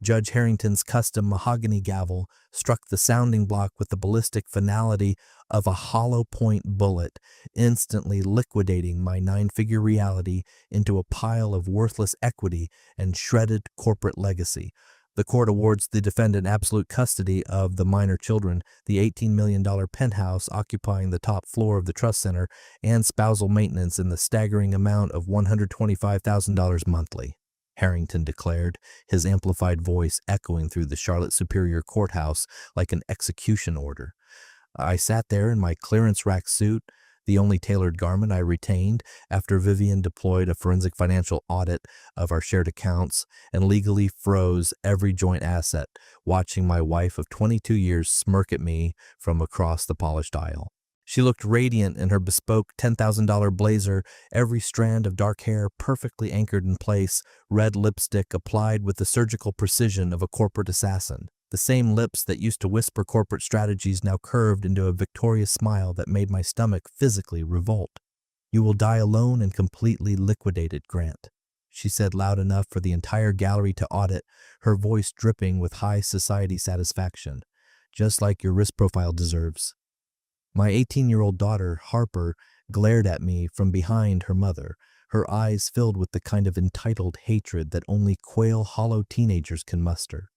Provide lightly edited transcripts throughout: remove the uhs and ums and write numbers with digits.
Judge Harrington's custom mahogany gavel struck the sounding block with the ballistic finality of a hollow point bullet, instantly liquidating my nine-figure reality into a pile of worthless equity and shredded corporate legacy. The court awards the defendant absolute custody of the minor children, the $18 million penthouse occupying the top floor of the trust center, and spousal maintenance in the staggering amount of $125,000 monthly, Harrington declared, his amplified voice echoing through the Charlotte Superior Courthouse like an execution order. I sat there in my clearance rack suit, the only tailored garment I retained after Vivian deployed a forensic financial audit of our shared accounts and legally froze every joint asset, watching my wife of 22 years smirk at me from across the polished aisle. She looked radiant in her bespoke $10,000 blazer, every strand of dark hair perfectly anchored in place, red lipstick applied with the surgical precision of a corporate assassin. The same lips that used to whisper corporate strategies now curved into a victorious smile that made my stomach physically revolt. "You will die alone and completely liquidated, Grant," she said loud enough for the entire gallery to audit, her voice dripping with high society satisfaction. "Just like your risk profile deserves." My 18-year-old daughter, Harper, glared at me from behind her mother, her eyes filled with the kind of entitled hatred that only quail-hollow teenagers can muster.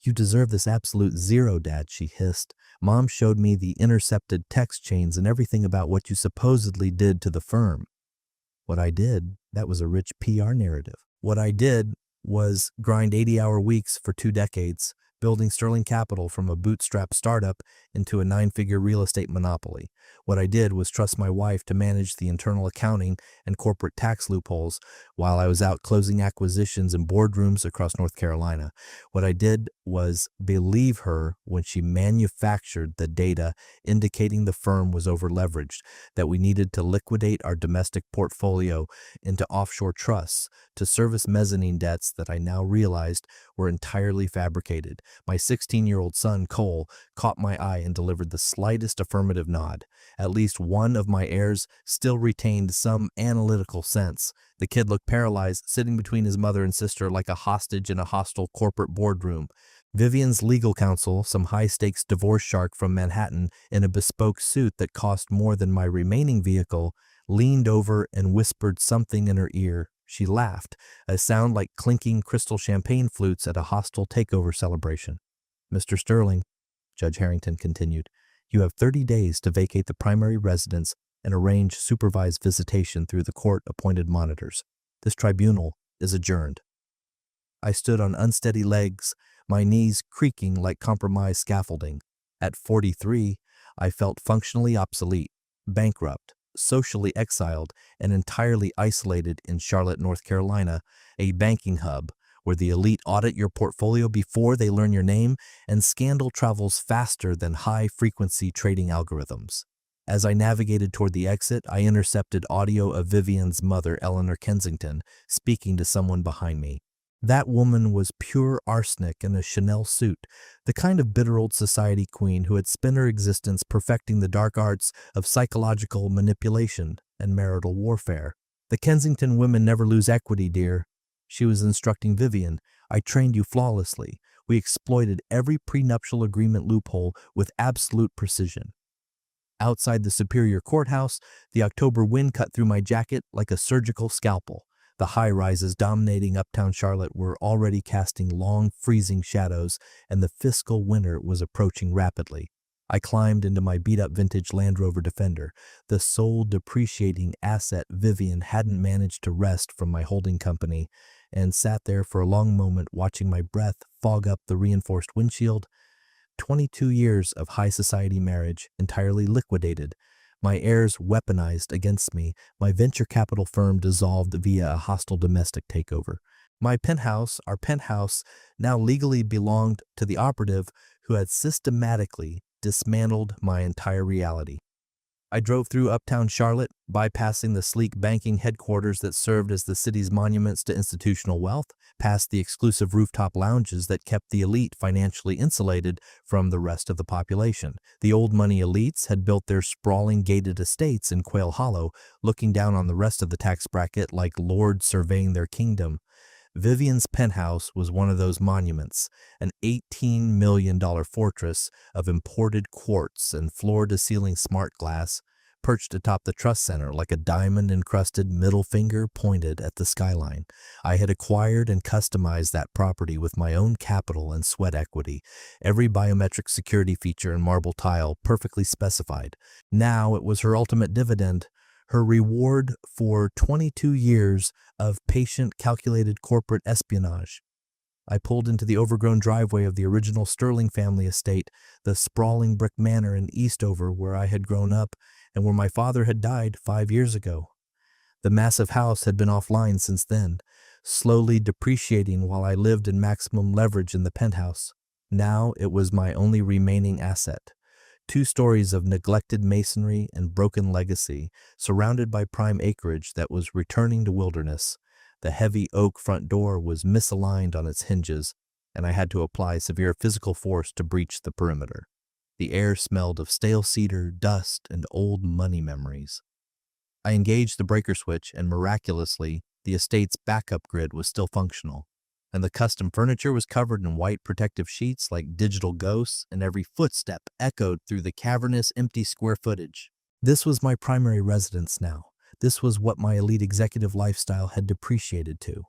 "You deserve this absolute zero, Dad," she hissed. "Mom showed me the intercepted text chains and everything about what you supposedly did to the firm." What I did, that was a rich PR narrative. What I did was grind 80-hour weeks for 2 decades, building sterling capital from a bootstrap startup into a 9-figure real estate monopoly. What I did was trust my wife to manage the internal accounting and corporate tax loopholes while I was out closing acquisitions in boardrooms across North Carolina. What I did was believe her when she manufactured the data indicating the firm was over-leveraged, that we needed to liquidate our domestic portfolio into offshore trusts to service mezzanine debts that I now realized were entirely fabricated. My 16-year-old son, Cole, caught my eye and delivered the slightest affirmative nod. At least one of my heirs still retained some analytical sense. The kid looked paralyzed, sitting between his mother and sister like a hostage in a hostile corporate boardroom. Vivian's legal counsel, some high-stakes divorce shark from Manhattan in a bespoke suit that cost more than my remaining vehicle, leaned over and whispered something in her ear. She laughed, a sound like clinking crystal champagne flutes at a hostile takeover celebration. "Mr. Sterling," Judge Harrington continued, "you have 30 days to vacate the primary residence and arrange supervised visitation through the court-appointed monitors. This tribunal is adjourned." I stood on unsteady legs, my knees creaking like compromised scaffolding. At 43, I felt functionally obsolete, bankrupt, socially exiled, and entirely isolated in Charlotte, North Carolina, a banking hub where the elite audit your portfolio before they learn your name, and scandal travels faster than high-frequency trading algorithms. As I navigated toward the exit, I intercepted audio of Vivian's mother, Eleanor Kensington, speaking to someone behind me. That woman was pure arsenic in a Chanel suit, the kind of bitter old society queen who had spent her existence perfecting the dark arts of psychological manipulation and marital warfare. "The Kensington women never lose equity, dear," she was instructing Vivian. "I trained you flawlessly. We exploited every prenuptial agreement loophole with absolute precision." Outside the Superior Courthouse, the October wind cut through my jacket like a surgical scalpel. The high-rises dominating uptown Charlotte were already casting long, freezing shadows, and the fiscal winter was approaching rapidly. I climbed into my beat-up vintage Land Rover Defender, the sole depreciating asset Vivian hadn't managed to wrest from my holding company, and sat there for a long moment watching my breath fog up the reinforced windshield. 22 years of high society marriage entirely liquidated. My heirs weaponized against me, my venture capital firm dissolved via a hostile domestic takeover. My penthouse, our penthouse, now legally belonged to the operative who had systematically dismantled my entire reality. I drove through uptown Charlotte, bypassing the sleek banking headquarters that served as the city's monuments to institutional wealth, past the exclusive rooftop lounges that kept the elite financially insulated from the rest of the population. The old money elites had built their sprawling gated estates in Quail Hollow, looking down on the rest of the tax bracket like lords surveying their kingdom. Vivian's penthouse was one of those monuments, an $18 million fortress of imported quartz and floor-to-ceiling smart glass, perched atop the trust center like a diamond-encrusted middle finger pointed at the skyline. I had acquired and customized that property with my own capital and sweat equity, every biometric security feature and marble tile perfectly specified. Now it was her ultimate dividend, her reward for 22 years of patient, calculated corporate espionage. I pulled into the overgrown driveway of the original Sterling family estate, the sprawling brick manor in Eastover where I had grown up and where my father had died 5 years ago. The massive house had been offline since then, slowly depreciating while I lived in maximum leverage in the penthouse. Now it was my only remaining asset. 2 stories of neglected masonry and broken legacy, surrounded by prime acreage that was returning to wilderness. The heavy oak front door was misaligned on its hinges, and I had to apply severe physical force to breach the perimeter. The air smelled of stale cedar, dust, and old money memories. I engaged the breaker switch, and miraculously, the estate's backup grid was still functional, and the custom furniture was covered in white protective sheets like digital ghosts, and every footstep echoed through the cavernous, empty square footage. This was my primary residence now. This was what my elite executive lifestyle had depreciated to.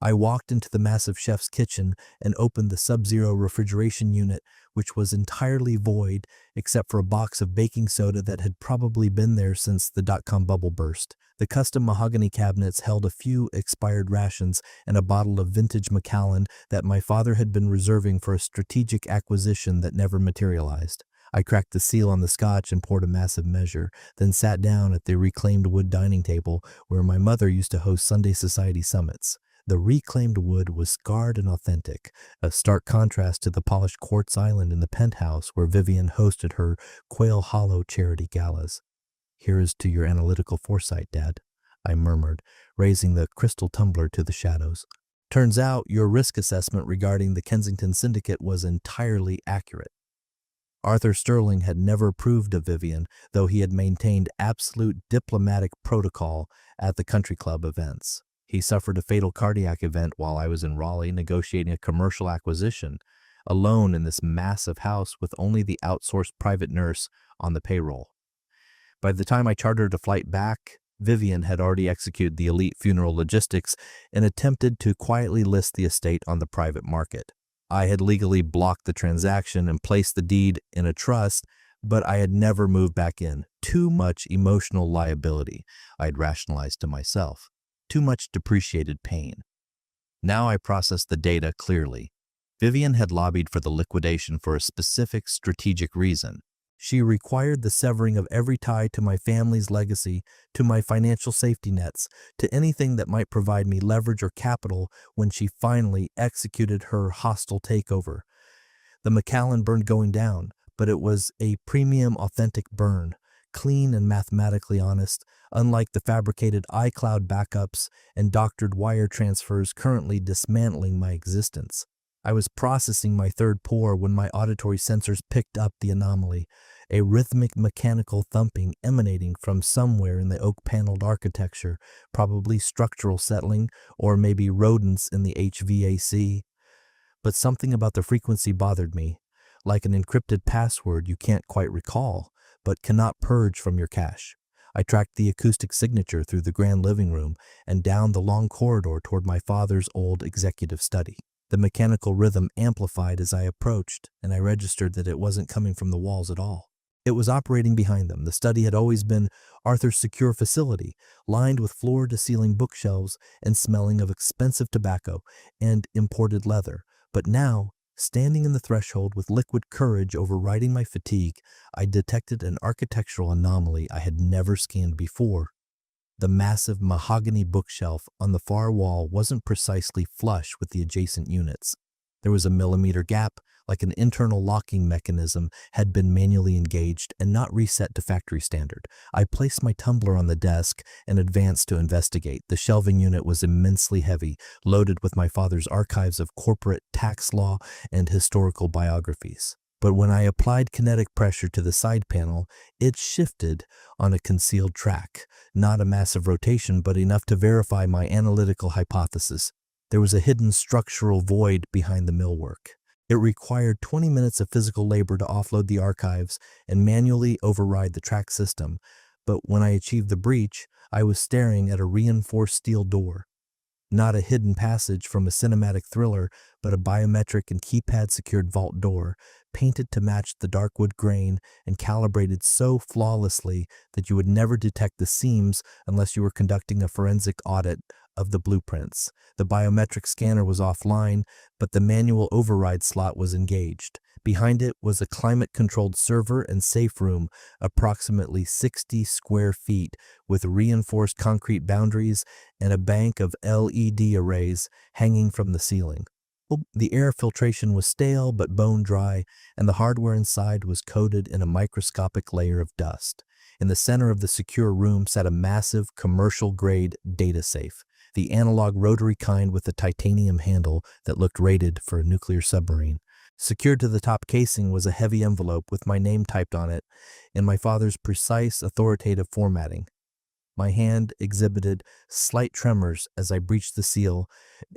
I walked into the massive chef's kitchen and opened the sub-zero refrigeration unit, which was entirely void except for a box of baking soda that had probably been there since the dot-com bubble burst. The custom mahogany cabinets held a few expired rations and a bottle of vintage Macallan that my father had been reserving for a strategic acquisition that never materialized. I cracked the seal on the scotch and poured a massive measure, then sat down at the reclaimed wood dining table where my mother used to host Sunday society summits. The reclaimed wood was scarred and authentic, a stark contrast to the polished quartz island in the penthouse where Vivian hosted her Quail Hollow charity galas. "Here is to your analytical foresight, Dad," I murmured, raising the crystal tumbler to the shadows. "Turns out your risk assessment regarding the Kensington Syndicate was entirely accurate." Arthur Sterling had never approved of Vivian, though he had maintained absolute diplomatic protocol at the country club events. He suffered a fatal cardiac event while I was in Raleigh negotiating a commercial acquisition, alone in this massive house with only the outsourced private nurse on the payroll. By the time I chartered a flight back, Vivian had already executed the elite funeral logistics and attempted to quietly list the estate on the private market. I had legally blocked the transaction and placed the deed in a trust, but I had never moved back in. Too much emotional liability, I had rationalized to myself. Too much depreciated pain. Now I processed the data clearly. Vivian had lobbied for the liquidation for a specific strategic reason. She required the severing of every tie to my family's legacy, to my financial safety nets, to anything that might provide me leverage or capital when she finally executed her hostile takeover. The Macallan burned going down, but it was a premium authentic burn, clean and mathematically honest, unlike the fabricated iCloud backups and doctored wire transfers currently dismantling my existence. I was processing my third pour when my auditory sensors picked up the anomaly, a rhythmic mechanical thumping emanating from somewhere in the oak-paneled architecture, probably structural settling or maybe rodents in the HVAC. But something about the frequency bothered me, like an encrypted password you can't quite recall, but cannot purge from your cache. I tracked the acoustic signature through the grand living room and down the long corridor toward my father's old executive study. The mechanical rhythm amplified as I approached, and I registered that it wasn't coming from the walls at all. It was operating behind them. The study had always been Arthur's secure facility, lined with floor-to-ceiling bookshelves and smelling of expensive tobacco and imported leather. But now, standing in the threshold with liquid courage overriding my fatigue, I detected an architectural anomaly I had never scanned before. The massive mahogany bookshelf on the far wall wasn't precisely flush with the adjacent units. There was a millimeter gap, like an internal locking mechanism had been manually engaged and not reset to factory standard. I placed my tumbler on the desk and advanced to investigate. The shelving unit was immensely heavy, loaded with my father's archives of corporate tax law and historical biographies. But when I applied kinetic pressure to the side panel, it shifted on a concealed track, not a massive rotation, but enough to verify my analytical hypothesis. There was a hidden structural void behind the millwork. It required 20 minutes of physical labor to offload the archives and manually override the track system, but when I achieved the breach, I was staring at a reinforced steel door. Not a hidden passage from a cinematic thriller, but a biometric and keypad-secured vault door, painted to match the dark wood grain and calibrated so flawlessly that you would never detect the seams unless you were conducting a forensic audit of the blueprints. The biometric scanner was offline, but the manual override slot was engaged. Behind it was a climate-controlled server and safe room, approximately 60 square feet, with reinforced concrete boundaries and a bank of LED arrays hanging from the ceiling. The air filtration was stale but bone dry, and the hardware inside was coated in a microscopic layer of dust. In the center of the secure room sat a massive commercial-grade data safe, the analog rotary kind with a titanium handle that looked rated for a nuclear submarine. Secured to the top casing was a heavy envelope with my name typed on it in my father's precise, authoritative formatting. My hand exhibited slight tremors as I breached the seal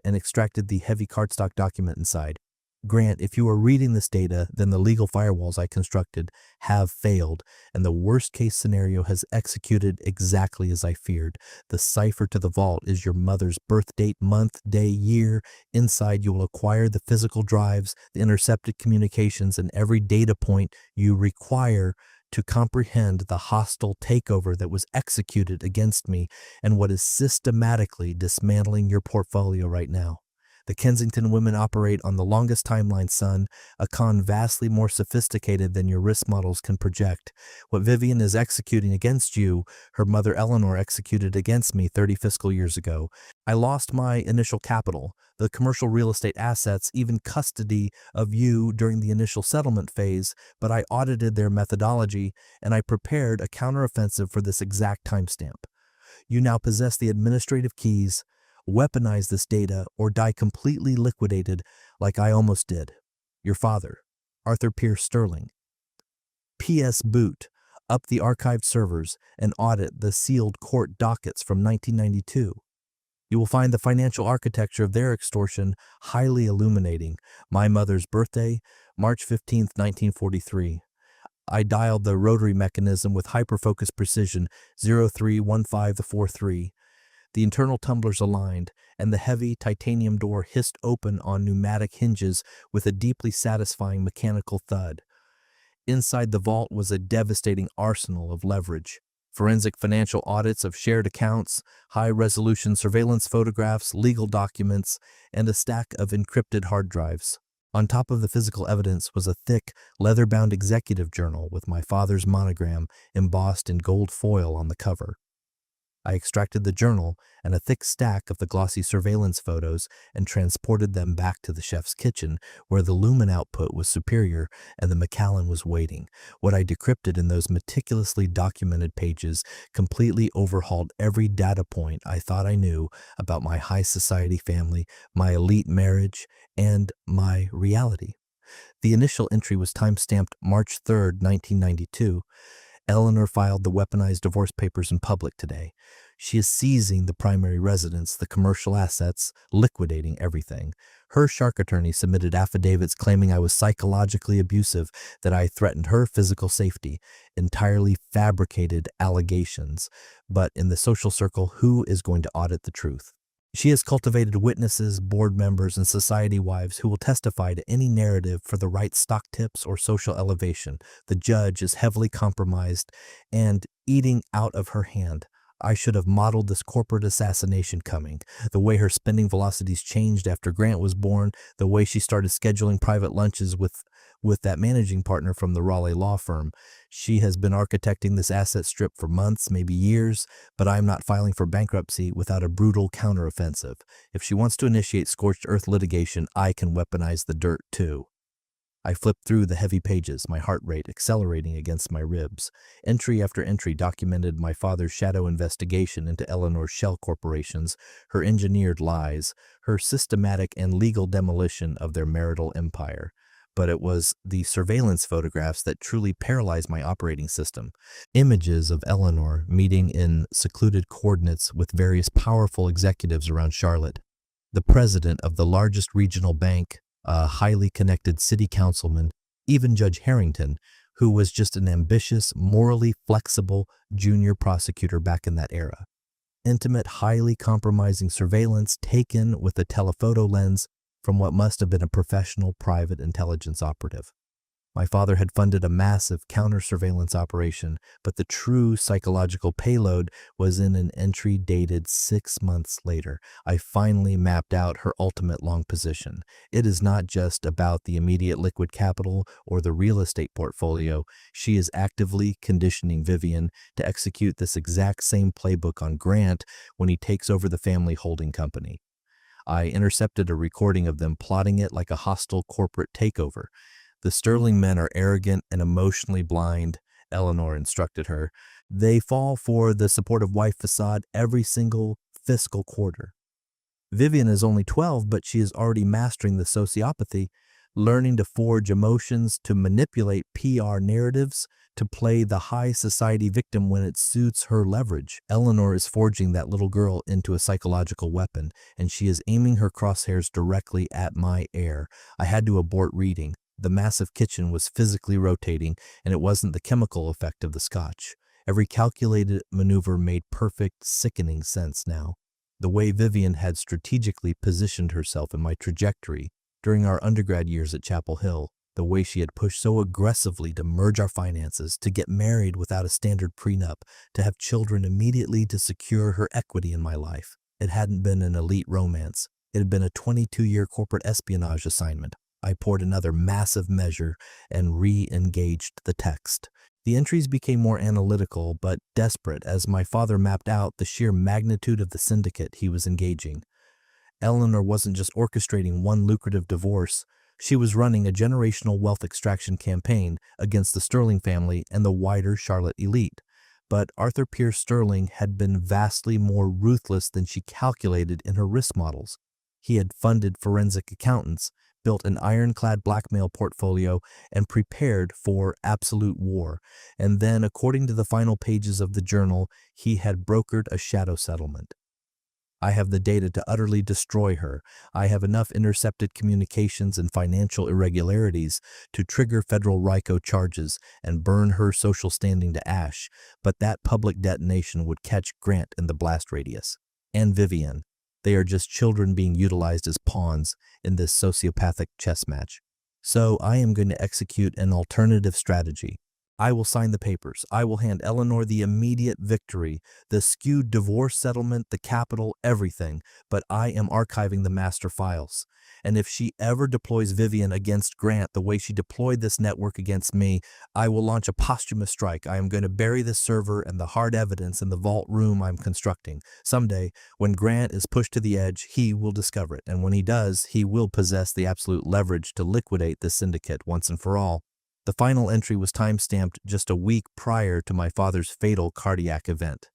and extracted the heavy cardstock document inside. Grant, if you are reading this data, then the legal firewalls I constructed have failed, and the worst-case scenario has executed exactly as I feared. The cipher to the vault is your mother's birth date, month, day, year. Inside, you will acquire the physical drives, the intercepted communications, and every data point you require to comprehend the hostile takeover that was executed against me and what is systematically dismantling your portfolio right now. The Kensington women operate on the longest timeline, son, a con vastly more sophisticated than your risk models can project. What Vivian is executing against you, her mother Eleanor executed against me 30 fiscal years ago. I lost my initial capital, the commercial real estate assets, even custody of you during the initial settlement phase, but I audited their methodology and I prepared a counteroffensive for this exact timestamp. You now possess the administrative keys. Weaponize this data or die completely liquidated like I almost did. Your father, Arthur Pierce Sterling. P.S. Boot. Up the archived servers and audit the sealed court dockets from 1992. You will find the financial architecture of their extortion highly illuminating. My mother's birthday, March 15, 1943. I dialed the rotary mechanism with hyperfocus precision 031543. The internal tumblers aligned, and the heavy titanium door hissed open on pneumatic hinges with a deeply satisfying mechanical thud. Inside the vault was a devastating arsenal of leverage. Forensic financial audits of shared accounts, high-resolution surveillance photographs, legal documents, and a stack of encrypted hard drives. On top of the physical evidence was a thick, leather-bound executive journal with my father's monogram embossed in gold foil on the cover. I extracted the journal and a thick stack of the glossy surveillance photos and transported them back to the chef's kitchen, where the lumen output was superior and the Macallan was waiting. What I decrypted in those meticulously documented pages completely overhauled every data point I thought I knew about my high society family, my elite marriage, and my reality. The initial entry was time-stamped March 3rd, 1992. Eleanor filed the weaponized divorce papers in public today. She is seizing the primary residence, the commercial assets, liquidating everything. Her shark attorney submitted affidavits claiming I was psychologically abusive, that I threatened her physical safety. Entirely fabricated allegations. But in the social circle, who is going to audit the truth? She has cultivated witnesses, board members, and society wives who will testify to any narrative for the right stock tips or social elevation. The judge is heavily compromised and eating out of her hand. I should have modeled this corporate assassination coming. The way her spending velocities changed after Grant was born, the way she started scheduling private lunches with that managing partner from the Raleigh law firm. She has been architecting this asset strip for months, maybe years, but I am not filing for bankruptcy without a brutal counteroffensive. If she wants to initiate scorched earth litigation, I can weaponize the dirt too. I flipped through the heavy pages, my heart rate accelerating against my ribs. Entry after entry documented my father's shadow investigation into Eleanor's shell corporations, her engineered lies, her systematic and legal demolition of their marital empire. But it was the surveillance photographs that truly paralyzed my operating system. Images of Eleanor meeting in secluded coordinates with various powerful executives around Charlotte. The president of the largest regional bank, a highly connected city councilman, even Judge Harrington, who was just an ambitious, morally flexible junior prosecutor back in that era. Intimate, highly compromising surveillance taken with a telephoto lens from what must have been a professional private intelligence operative. My father had funded a massive counter-surveillance operation, but the true psychological payload was in an entry dated 6 months later. I finally mapped out her ultimate long position. It is not just about the immediate liquid capital or the real estate portfolio. She is actively conditioning Vivian to execute this exact same playbook on Grant when he takes over the family holding company. I intercepted a recording of them plotting it like a hostile corporate takeover. The Sterling men are arrogant and emotionally blind, Eleanor instructed her. They fall for the supportive wife facade every single fiscal quarter. Vivian is only 12, but she is already mastering the sociopathy, learning to forge emotions, to manipulate PR narratives, to play the high society victim when it suits her leverage. Eleanor is forging that little girl into a psychological weapon, and she is aiming her crosshairs directly at my heir. I had to abort reading. The massive kitchen was physically rotating, and it wasn't the chemical effect of the scotch. Every calculated maneuver made perfect, sickening sense now. The way Vivian had strategically positioned herself in my trajectory during our undergrad years at Chapel Hill, the way she had pushed so aggressively to merge our finances, to get married without a standard prenup, to have children immediately to secure her equity in my life. It hadn't been an elite romance. It had been a 22-year corporate espionage assignment. I poured another massive measure and re-engaged the text. The entries became more analytical but desperate as my father mapped out the sheer magnitude of the syndicate he was engaging. Eleanor wasn't just orchestrating one lucrative divorce. She was running a generational wealth extraction campaign against the Sterling family and the wider Charlotte elite. But Arthur Pierce Sterling had been vastly more ruthless than she calculated in her risk models. He had funded forensic accountants, built an ironclad blackmail portfolio, and prepared for absolute war. And then, according to the final pages of the journal, he had brokered a shadow settlement. I have the data to utterly destroy her. I have enough intercepted communications and financial irregularities to trigger federal RICO charges and burn her social standing to ash, but that public detonation would catch Grant in the blast radius. And Vivian. They are just children being utilized as pawns in this sociopathic chess match. So I am going to execute an alternative strategy. I will sign the papers. I will hand Eleanor the immediate victory, the skewed divorce settlement, the capital, everything, but I am archiving the master files. And if she ever deploys Vivian against Grant the way she deployed this network against me, I will launch a posthumous strike. I am going to bury this server and the hard evidence in the vault room I'm constructing. Someday, when Grant is pushed to the edge, he will discover it. And when he does, he will possess the absolute leverage to liquidate this syndicate once and for all. The final entry was time-stamped just a week prior to my father's fatal cardiac event.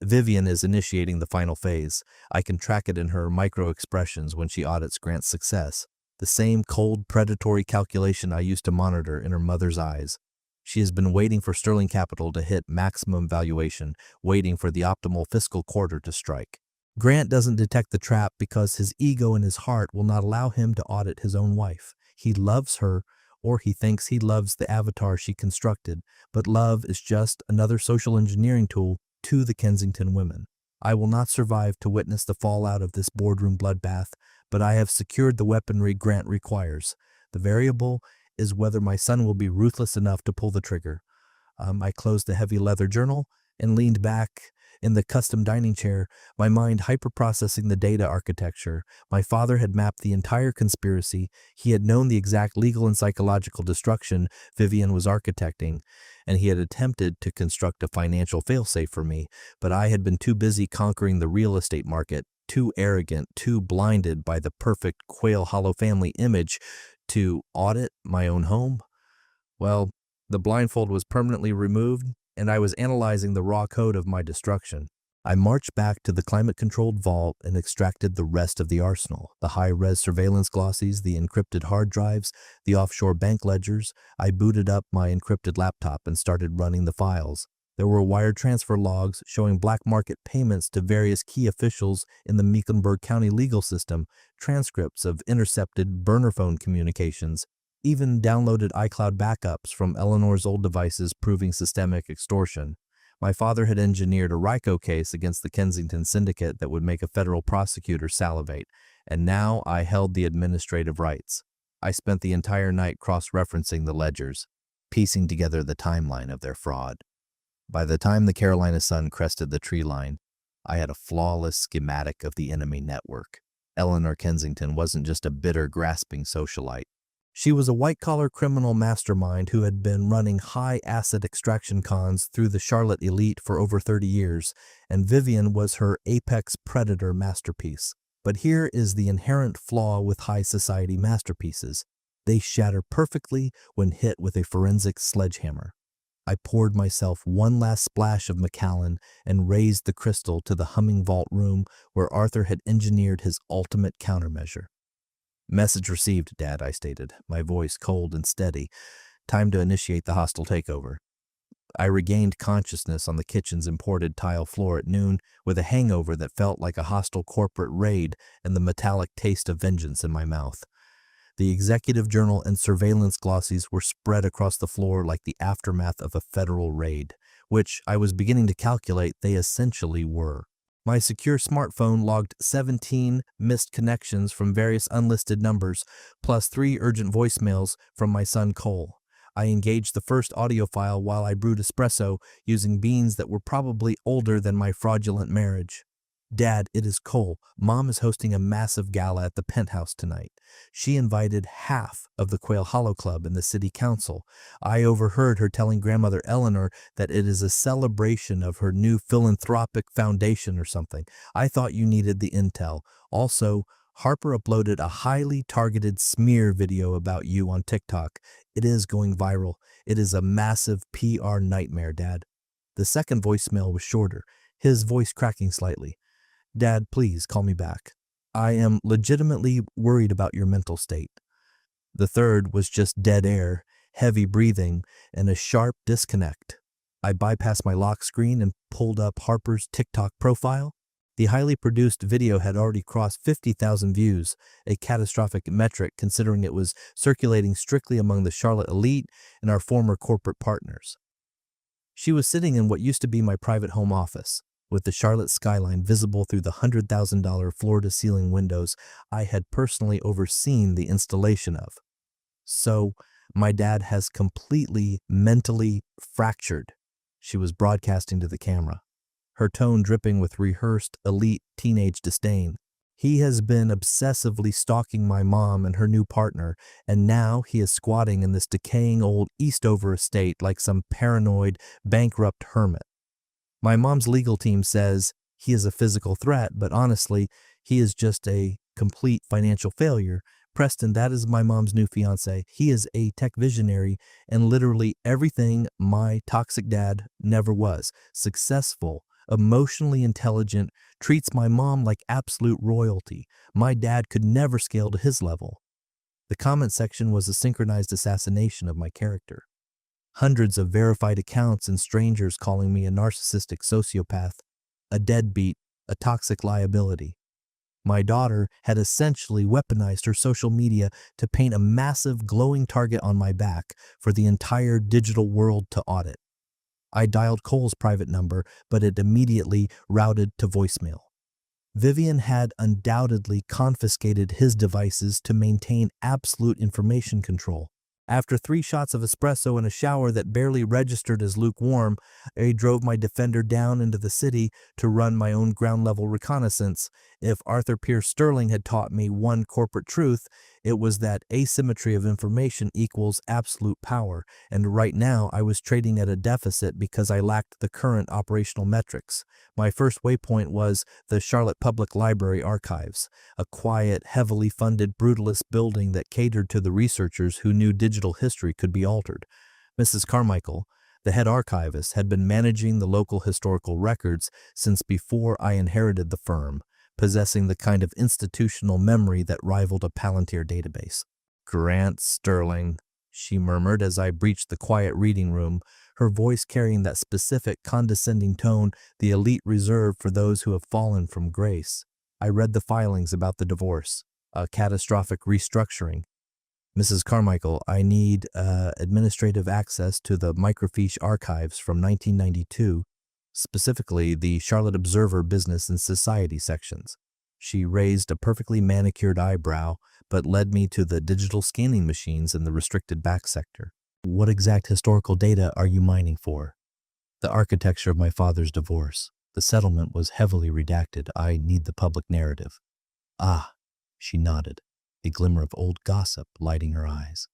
Vivian is initiating the final phase. I can track it in her micro-expressions when she audits Grant's success. The same cold, predatory calculation I used to monitor in her mother's eyes. She has been waiting for Sterling Capital to hit maximum valuation, waiting for the optimal fiscal quarter to strike. Grant doesn't detect the trap because his ego and his heart will not allow him to audit his own wife. He loves her, or he thinks he loves the avatar she constructed, but love is just another social engineering tool to the Kensington women. I will not survive to witness the fallout of this boardroom bloodbath, but I have secured the weaponry Grant requires. The variable is whether my son will be ruthless enough to pull the trigger. I closed the heavy leather journal and leaned back in the custom dining chair, my mind hyperprocessing the data architecture. My father had mapped the entire conspiracy. He had known the exact legal and psychological destruction Vivian was architecting, and he had attempted to construct a financial failsafe for me, but I had been too busy conquering the real estate market, too arrogant, too blinded by the perfect Quail Hollow family image to audit my own home. Well, the blindfold was permanently removed, and I was analyzing the raw code of my destruction. I marched back to the climate-controlled vault and extracted the rest of the arsenal. The high-res surveillance glossies, the encrypted hard drives, the offshore bank ledgers. I booted up my encrypted laptop and started running the files. There were wire transfer logs showing black market payments to various key officials in the Mecklenburg County legal system, transcripts of intercepted burner phone communications, even downloaded iCloud backups from Eleanor's old devices proving systemic extortion. My father had engineered a RICO case against the Kensington Syndicate that would make a federal prosecutor salivate, and now I held the administrative rights. I spent the entire night cross-referencing the ledgers, piecing together the timeline of their fraud. By the time the Carolina sun crested the tree line, I had a flawless schematic of the enemy network. Eleanor Kensington wasn't just a bitter, grasping socialite. She was a white-collar criminal mastermind who had been running high-asset extraction cons through the Charlotte elite for over 30 years, and Vivian was her apex predator masterpiece. But here is the inherent flaw with high society masterpieces. They shatter perfectly when hit with a forensic sledgehammer. I poured myself one last splash of Macallan and raised the crystal to the humming vault room where Arthur had engineered his ultimate countermeasure. "Message received, Dad," I stated, my voice cold and steady. "Time to initiate the hostile takeover." I regained consciousness on the kitchen's imported tile floor at noon with a hangover that felt like a hostile corporate raid and the metallic taste of vengeance in my mouth. The Executive Journal and surveillance glossies were spread across the floor like the aftermath of a federal raid, which I was beginning to calculate they essentially were. My secure smartphone logged 17 missed connections from various unlisted numbers, plus 3 urgent voicemails from my son Cole. I engaged the first audio file while I brewed espresso using beans that were probably older than my fraudulent marriage. "Dad, it is Cole. Mom is hosting a massive gala at the Penthouse tonight. She invited half of the Quail Hollow Club and the city council. I overheard her telling grandmother Eleanor that it is a celebration of her new philanthropic foundation or something. I thought you needed the intel. Also, Harper uploaded a highly targeted smear video about you on TikTok. It is going viral. It is a massive PR nightmare, Dad." The second voicemail was shorter, his voice cracking slightly. "Dad, please call me back. I am legitimately worried about your mental state." The third was just dead air, heavy breathing, and a sharp disconnect. I bypassed my lock screen and pulled up Harper's TikTok profile. The highly produced video had already crossed 50,000 views, a catastrophic metric considering it was circulating strictly among the Charlotte elite and our former corporate partners. She was sitting in what used to be my private home office, with the Charlotte skyline visible through the $100,000 floor-to-ceiling windows I had personally overseen the installation of. "So, my dad has completely mentally fractured," she was broadcasting to the camera, her tone dripping with rehearsed, elite teenage disdain. "He has been obsessively stalking my mom and her new partner, and now he is squatting in this decaying old Eastover estate like some paranoid, bankrupt hermit. My mom's legal team says he is a physical threat, but honestly, he is just a complete financial failure. Preston, that is my mom's new fiance. He is a tech visionary and literally everything my toxic dad never was. Successful, emotionally intelligent, treats my mom like absolute royalty. My dad could never scale to his level." The comment section was a synchronized assassination of my character. Hundreds of verified accounts and strangers calling me a narcissistic sociopath, a deadbeat, a toxic liability. My daughter had essentially weaponized her social media to paint a massive glowing target on my back for the entire digital world to audit. I dialed Cole's private number, but it immediately routed to voicemail. Vivian had undoubtedly confiscated his devices to maintain absolute information control. After 3 shots of espresso and a shower that barely registered as lukewarm, I drove my Defender down into the city to run my own ground-level reconnaissance. If Arthur Pierce Sterling had taught me one corporate truth, it was that asymmetry of information equals absolute power, and right now I was trading at a deficit because I lacked the current operational metrics. My first waypoint was the Charlotte Public Library Archives, a quiet, heavily funded brutalist building that catered to the researchers who knew digital history could be altered. Mrs. Carmichael, the head archivist, had been managing the local historical records since before I inherited the firm, possessing the kind of institutional memory that rivaled a Palantir database. Grant Sterling, she murmured as I breached the quiet reading room, her voice carrying that specific, condescending tone, the elite reserved for those who have fallen from grace. I read the filings about the divorce, a catastrophic restructuring. Mrs. Carmichael, I need administrative access to the microfiche archives from 1992, specifically the Charlotte Observer Business and Society sections. She raised a perfectly manicured eyebrow, but led me to the digital scanning machines in the restricted back sector. What exact historical data are you mining for? The architecture of my father's divorce. The settlement was heavily redacted. I need the public narrative. Ah, she nodded, a glimmer of old gossip lighting her eyes.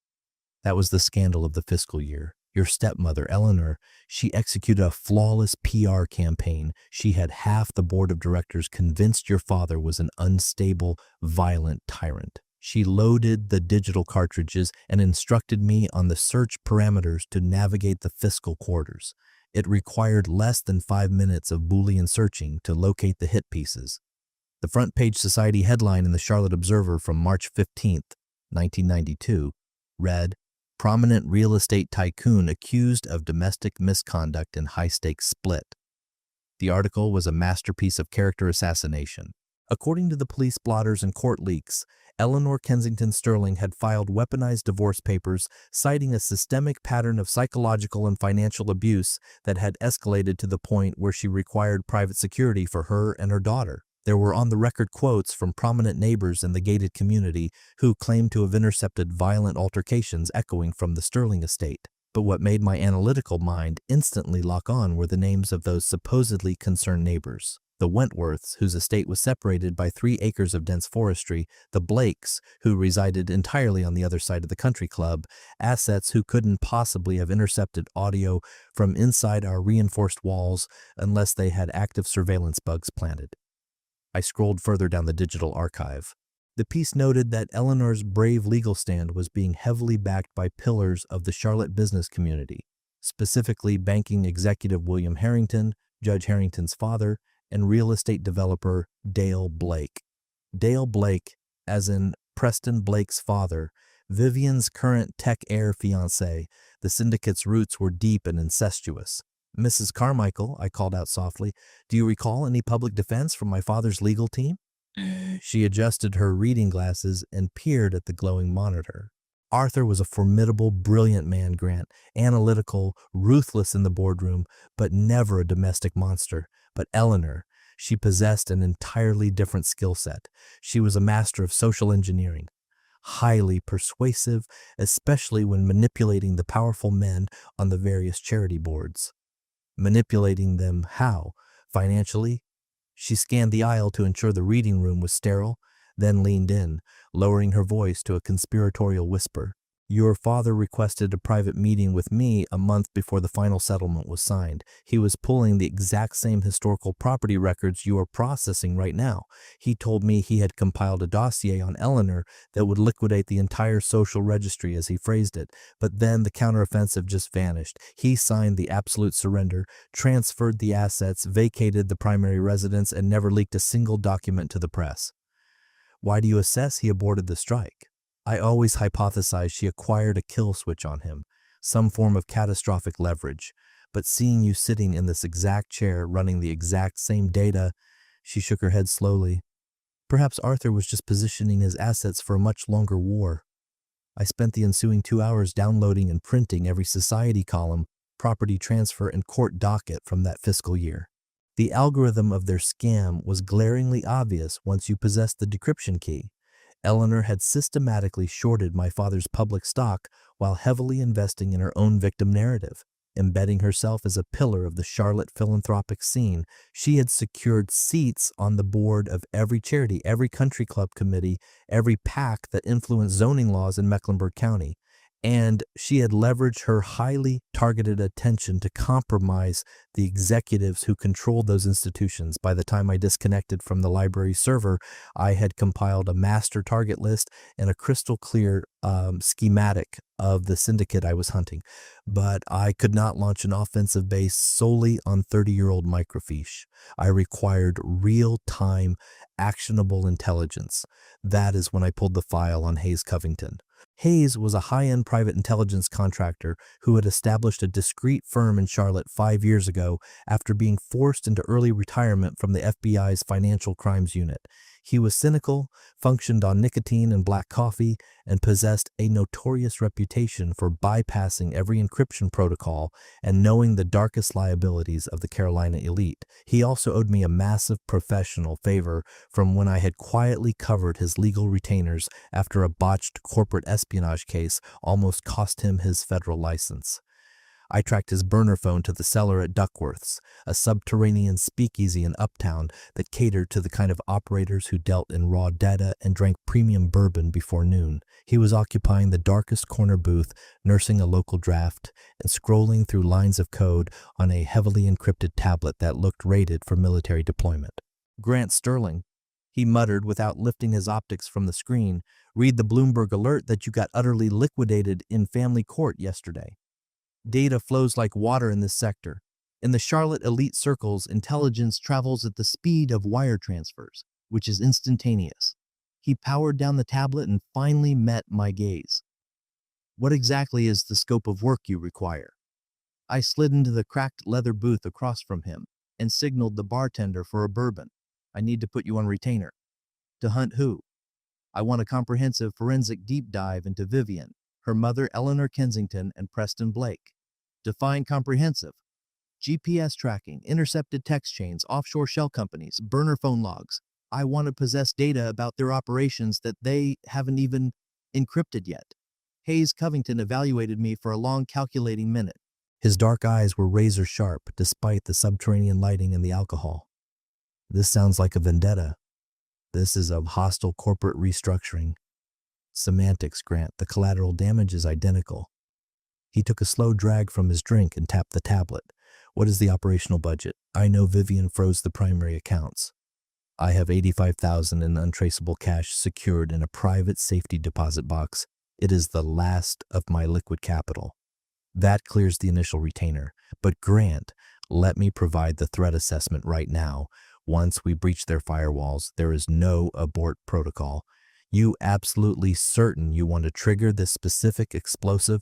That was the scandal of the fiscal year. Your stepmother, Eleanor, she executed a flawless PR campaign. She had half the board of directors convinced your father was an unstable, violent tyrant. She loaded the digital cartridges and instructed me on the search parameters to navigate the fiscal quarters. It required less than 5 minutes of Boolean searching to locate the hit pieces. The front page society headline in the Charlotte Observer from March 15th, 1992, read, "Prominent real estate tycoon accused of domestic misconduct in high-stakes split." The article was a masterpiece of character assassination. According to the police blotters and court leaks, Eleanor Kensington Sterling had filed weaponized divorce papers citing a systemic pattern of psychological and financial abuse that had escalated to the point where she required private security for her and her daughter. There were on-the-record quotes from prominent neighbors in the gated community who claimed to have intercepted violent altercations echoing from the Sterling estate. But what made my analytical mind instantly lock on were the names of those supposedly concerned neighbors. The Wentworths, whose estate was separated by 3 acres of dense forestry, the Blakes, who resided entirely on the other side of the country club, assets who couldn't possibly have intercepted audio from inside our reinforced walls unless they had active surveillance bugs planted. I scrolled further down the digital archive. The piece noted that Eleanor's brave legal stand was being heavily backed by pillars of the Charlotte business community, specifically banking executive William Harrington, Judge Harrington's father, and real estate developer Dale Blake. Dale Blake, as in Preston Blake's father, Vivian's current tech heir fiancé. The syndicate's roots were deep and incestuous. "Mrs. Carmichael," I called out softly, "do you recall any public defense from my father's legal team?" She adjusted her reading glasses and peered at the glowing monitor. Arthur was a formidable, brilliant man, Grant, analytical, ruthless in the boardroom, but never a domestic monster. But Eleanor, she possessed an entirely different skill set. She was a master of social engineering, highly persuasive, especially when manipulating the powerful men on the various charity boards. Manipulating them how? Financially? She scanned the aisle to ensure the reading room was sterile, then leaned in, lowering her voice to a conspiratorial whisper. "Your father requested a private meeting with me a month before the final settlement was signed. He was pulling the exact same historical property records you are processing right now. He told me he had compiled a dossier on Eleanor that would liquidate the entire social registry, as he phrased it. But then the counteroffensive just vanished. He signed the absolute surrender, transferred the assets, vacated the primary residence, and never leaked a single document to the press. Why do you assess he aborted the strike? I always hypothesized she acquired a kill switch on him, some form of catastrophic leverage. But seeing you sitting in this exact chair running the exact same data," she shook her head slowly. "Perhaps Arthur was just positioning his assets for a much longer war." I spent the ensuing 2 hours downloading and printing every society column, property transfer, and court docket from that fiscal year. The algorithm of their scam was glaringly obvious once you possessed the decryption key. Eleanor had systematically shorted my father's public stock while heavily investing in her own victim narrative. Embedding herself as a pillar of the Charlotte philanthropic scene, she had secured seats on the board of every charity, every country club committee, every PAC that influenced zoning laws in Mecklenburg County. And she had leveraged her highly targeted attention to compromise the executives who controlled those institutions. By the time I disconnected from the library server, I had compiled a master target list and a crystal clear schematic of the syndicate I was hunting. But I could not launch an offensive base solely on 30-year-old microfiche. I required real-time, actionable intelligence. That is when I pulled the file on Hayes Covington. Hayes was a high-end private intelligence contractor who had established a discreet firm in Charlotte 5 years ago after being forced into early retirement from the FBI's Financial Crimes Unit. He was cynical, functioned on nicotine and black coffee, and possessed a notorious reputation for bypassing every encryption protocol and knowing the darkest liabilities of the Carolina elite. He also owed me a massive professional favor from when I had quietly covered his legal retainers after a botched corporate espionage case almost cost him his federal license. I tracked his burner phone to the cellar at Duckworth's, a subterranean speakeasy in Uptown that catered to the kind of operators who dealt in raw data and drank premium bourbon before noon. He was occupying the darkest corner booth, nursing a local draft, and scrolling through lines of code on a heavily encrypted tablet that looked rated for military deployment. "Grant Sterling," he muttered without lifting his optics from the screen. "Read the Bloomberg alert that you got utterly liquidated in family court yesterday. Data flows like water in this sector. In the Charlotte elite circles, intelligence travels at the speed of wire transfers, which is instantaneous." He powered down the tablet and finally met my gaze. "What exactly is the scope of work you require?" I slid into the cracked leather booth across from him and signaled the bartender for a bourbon. "I need to put you on retainer." "To hunt who?" "I want a comprehensive forensic deep dive into Vivian, her mother Eleanor Kensington, and Preston Blake." "Define comprehensive." "GPS tracking, intercepted text chains, offshore shell companies, burner phone logs. I want to possess data about their operations that they haven't even encrypted yet." Hayes Covington evaluated me for a long calculating minute. His dark eyes were razor sharp despite the subterranean lighting and the alcohol. "This sounds like a vendetta. This is a hostile corporate restructuring." "Semantics, Grant. The collateral damage is identical." He took a slow drag from his drink and tapped the tablet. "What is the operational budget?" "I know Vivian froze the primary accounts. I have $85,000 in untraceable cash secured in a private safety deposit box. It is the last of my liquid capital. That clears the initial retainer. But Grant, let me provide the threat assessment right now. Once we breach their firewalls, there is no abort protocol. You absolutely certain you want to trigger this specific explosive?"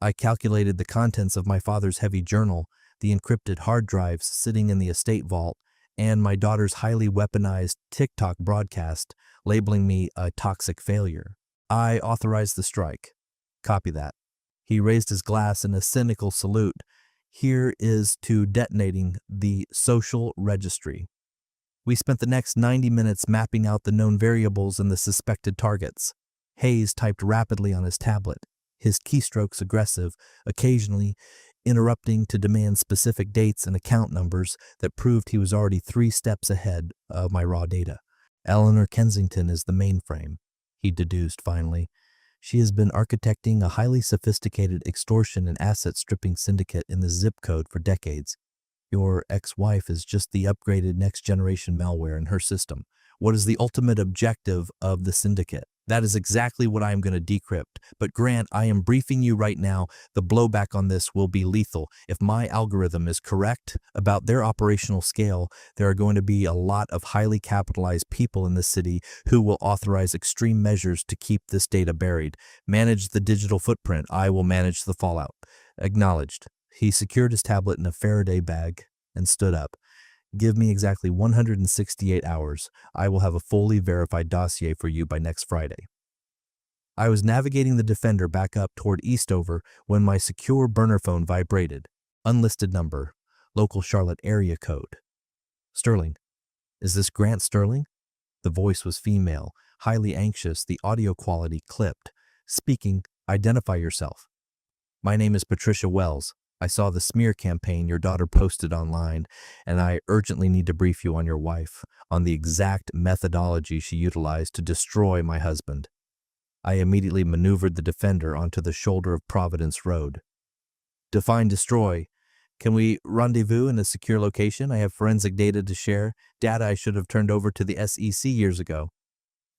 I calculated the contents of my father's heavy journal, the encrypted hard drives sitting in the estate vault, and my daughter's highly weaponized TikTok broadcast, labeling me a toxic failure. "I authorize the strike." "Copy that." He raised his glass in a cynical salute. "Here is to detonating the social registry." We spent the next 90 minutes mapping out the known variables and the suspected targets. Hayes typed rapidly on his tablet, his keystrokes aggressive, occasionally interrupting to demand specific dates and account numbers that proved he was already 3 steps ahead of my raw data. "Eleanor Kensington is the mainframe," he deduced finally. "She has been architecting a highly sophisticated extortion and asset stripping syndicate in the zip code for decades. Your ex-wife is just the upgraded next-generation malware in her system. What is the ultimate objective of the syndicate?" "That is exactly what I am going to decrypt. But Grant, I am briefing you right now. The blowback on this will be lethal. If my algorithm is correct about their operational scale, there are going to be a lot of highly capitalized people in the city who will authorize extreme measures to keep this data buried. Manage the digital footprint. I will manage the fallout." "Acknowledged." He secured his tablet in a Faraday bag and stood up. "Give me exactly 168 hours. I will have a fully verified dossier for you by next Friday." I was navigating the Defender back up toward Eastover when my secure burner phone vibrated. Unlisted number. Local Charlotte area code. "Sterling. Is this Grant Sterling?" The voice was female, highly anxious, the audio quality clipped. "Speaking. Identify yourself." "My name is Patricia Wells. I saw the smear campaign your daughter posted online, and I urgently need to brief you on your wife, on the exact methodology she utilized to destroy my husband." I immediately maneuvered the Defender onto the shoulder of Providence Road. "Define destroy. Can we rendezvous in a secure location? I have forensic data to share, data I should have turned over to the SEC years ago."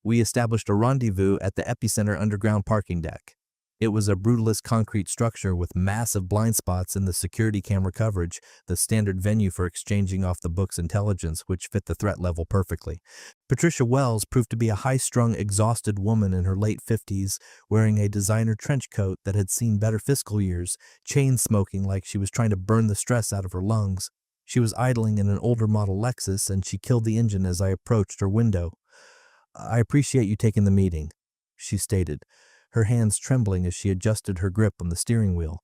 We established a rendezvous at the Epicenter underground parking deck. It was a brutalist concrete structure with massive blind spots in the security camera coverage, the standard venue for exchanging off-the-books intelligence, which fit the threat level perfectly. Patricia Wells proved to be a high-strung, exhausted woman in her late 50s, wearing a designer trench coat that had seen better fiscal years, chain smoking like she was trying to burn the stress out of her lungs. She was idling in an older model Lexus, and she killed the engine as I approached her window. "I appreciate you taking the meeting," she stated, her hands trembling as she adjusted her grip on the steering wheel.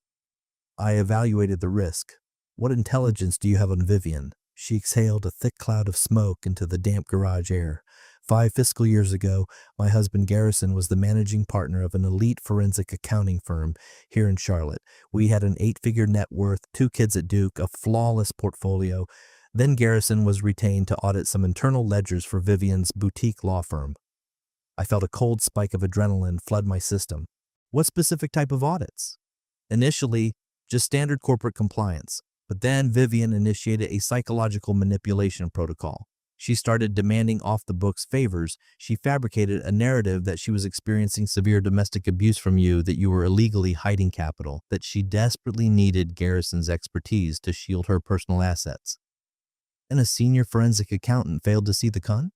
"I evaluated the risk. What intelligence do you have on Vivian?" She exhaled a thick cloud of smoke into the damp garage air. 5 fiscal years ago, my husband Garrison was the managing partner of an elite forensic accounting firm here in Charlotte. We had an 8-figure net worth, 2 kids at Duke, a flawless portfolio. Then Garrison was retained to audit some internal ledgers for Vivian's boutique law firm. I felt a cold spike of adrenaline flood my system. What specific type of audits? Initially, just standard corporate compliance, but then Vivian initiated a psychological manipulation protocol. She started demanding off-the-books favors. She fabricated a narrative that she was experiencing severe domestic abuse from you, that you were illegally hiding capital, that she desperately needed Garrison's expertise to shield her personal assets. And a senior forensic accountant failed to see the con?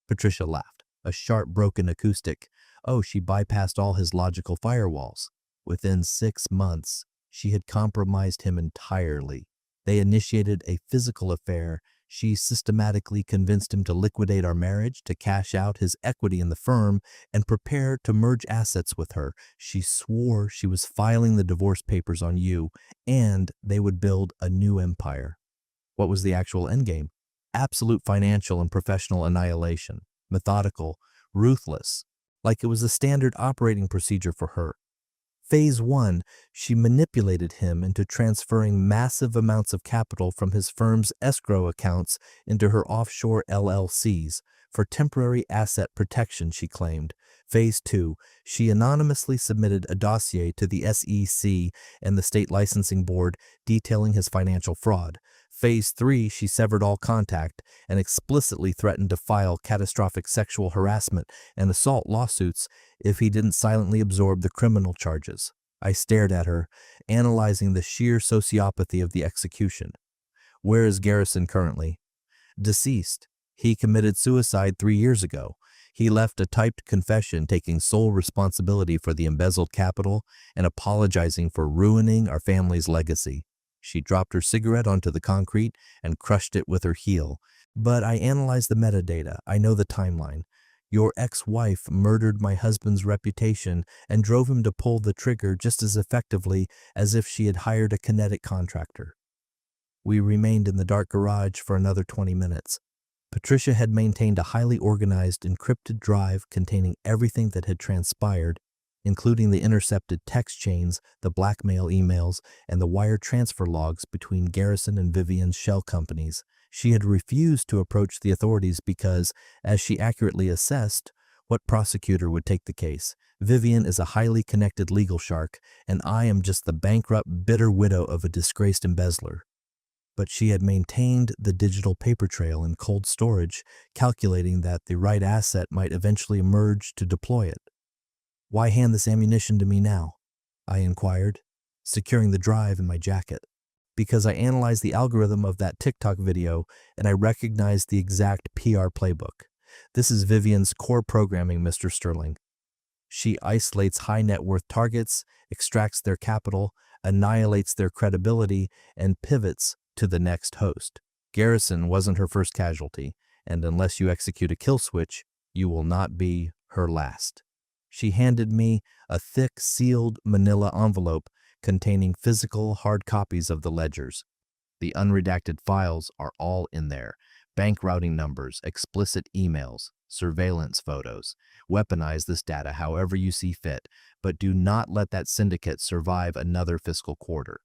Patricia laughed, a sharp, broken acoustic. Oh, she bypassed all his logical firewalls. Within 6 months, she had compromised him entirely. They initiated a physical affair. She systematically convinced him to liquidate our marriage, to cash out his equity in the firm, and prepare to merge assets with her. She swore she was filing the divorce papers on you, and they would build a new empire. What was the actual endgame? Absolute financial and professional annihilation. Methodical, ruthless, like it was a standard operating procedure for her. Phase 1, she manipulated him into transferring massive amounts of capital from his firm's escrow accounts into her offshore LLCs for temporary asset protection, she claimed. Phase 2, she anonymously submitted a dossier to the SEC and the state licensing board detailing his financial fraud. Phase 3, she severed all contact and explicitly threatened to file catastrophic sexual harassment and assault lawsuits if he didn't silently absorb the criminal charges. I stared at her, analyzing the sheer sociopathy of the execution. Where is Garrison currently? Deceased. He committed suicide 3 years ago. He left a typed confession taking sole responsibility for the embezzled capital and apologizing for ruining our family's legacy. She dropped her cigarette onto the concrete and crushed it with her heel. But I analyzed the metadata. I know the timeline. Your ex-wife murdered my husband's reputation and drove him to pull the trigger just as effectively as if she had hired a kinetic contractor. We remained in the dark garage for another 20 minutes. Patricia had maintained a highly organized, encrypted drive containing everything that had transpired, including the intercepted text chains, the blackmail emails, and the wire transfer logs between Garrison and Vivian's shell companies. She had refused to approach the authorities because, as she accurately assessed, what prosecutor would take the case? Vivian is a highly connected legal shark, and I am just the bankrupt, bitter widow of a disgraced embezzler. But she had maintained the digital paper trail in cold storage, calculating that the right asset might eventually emerge to deploy it. "Why hand this ammunition to me now?" I inquired, securing the drive in my jacket. "Because I analyzed the algorithm of that TikTok video and I recognized the exact PR playbook. This is Vivian's core programming, Mr. Sterling. She isolates high net worth targets, extracts their capital, annihilates their credibility, and pivots to the next host. Garrison wasn't her first casualty, and unless you execute a kill switch, you will not be her last." She handed me a thick, sealed manila envelope containing physical hard copies of the ledgers. The unredacted files are all in there. Bank routing numbers, explicit emails, surveillance photos. Weaponize this data however you see fit, but do not let that syndicate survive another fiscal quarter.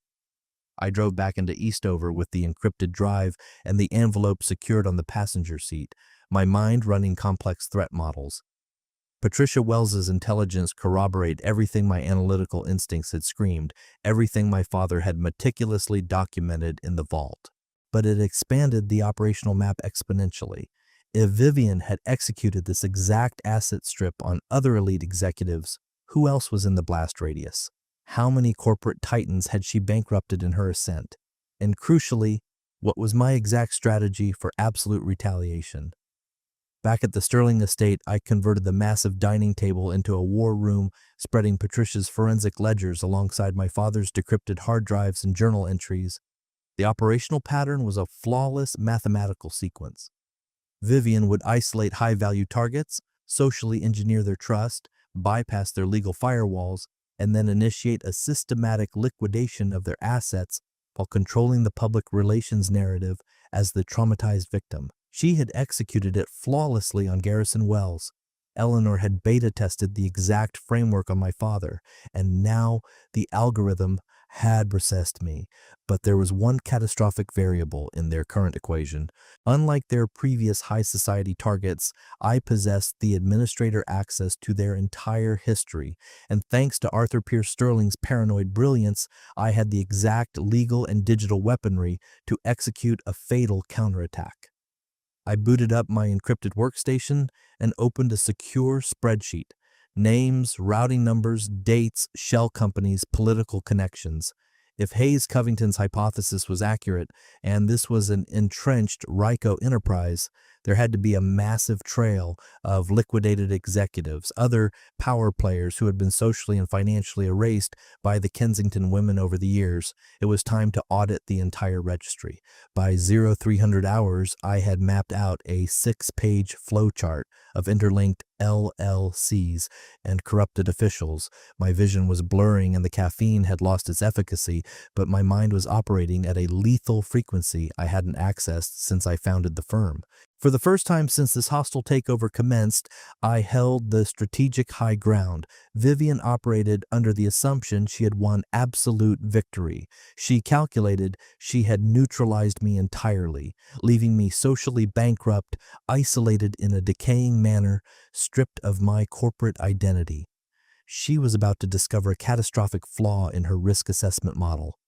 I drove back into Eastover with the encrypted drive and the envelope secured on the passenger seat, my mind running complex threat models. Patricia Wells's intelligence corroborated everything my analytical instincts had screamed, everything my father had meticulously documented in the vault. But it expanded the operational map exponentially. If Vivian had executed this exact asset strip on other elite executives, Who else was in the blast radius? How many corporate titans had she bankrupted in her ascent? And crucially, what was my exact strategy for absolute retaliation? Back at the Sterling estate, I converted the massive dining table into a war room, spreading Patricia's forensic ledgers alongside my father's decrypted hard drives and journal entries. The operational pattern was a flawless mathematical sequence. Vivian would isolate high-value targets, socially engineer their trust, bypass their legal firewalls, and then initiate a systematic liquidation of their assets while controlling the public relations narrative as the traumatized victim. She had executed it flawlessly on Garrison Wells. Eleanor had beta tested the exact framework on my father, and now the algorithm had recessed me. But there was one catastrophic variable in their current equation. Unlike their previous high society targets, I possessed the administrator access to their entire history, and thanks to Arthur Pierce Sterling's paranoid brilliance, I had the exact legal and digital weaponry to execute a fatal counterattack. I booted up my encrypted workstation and opened a secure spreadsheet. Names, routing numbers, dates, shell companies, political connections. If Hayes Covington's hypothesis was accurate, and this was an entrenched RICO enterprise, there had to be a massive trail of liquidated executives, other power players who had been socially and financially erased by the Kensington women over the years. It was time to audit the entire registry. By 0300 hours, I had mapped out a 6-page flowchart of interlinked LLCs and corrupted officials. My vision was blurring and the caffeine had lost its efficacy, but my mind was operating at a lethal frequency I hadn't accessed since I founded the firm. For the first time since this hostile takeover commenced, I held the strategic high ground. Vivian operated under the assumption she had won absolute victory. She calculated she had neutralized me entirely, leaving me socially bankrupt, isolated in a decaying manner, stripped of my corporate identity. She was about to discover a catastrophic flaw in her risk assessment model.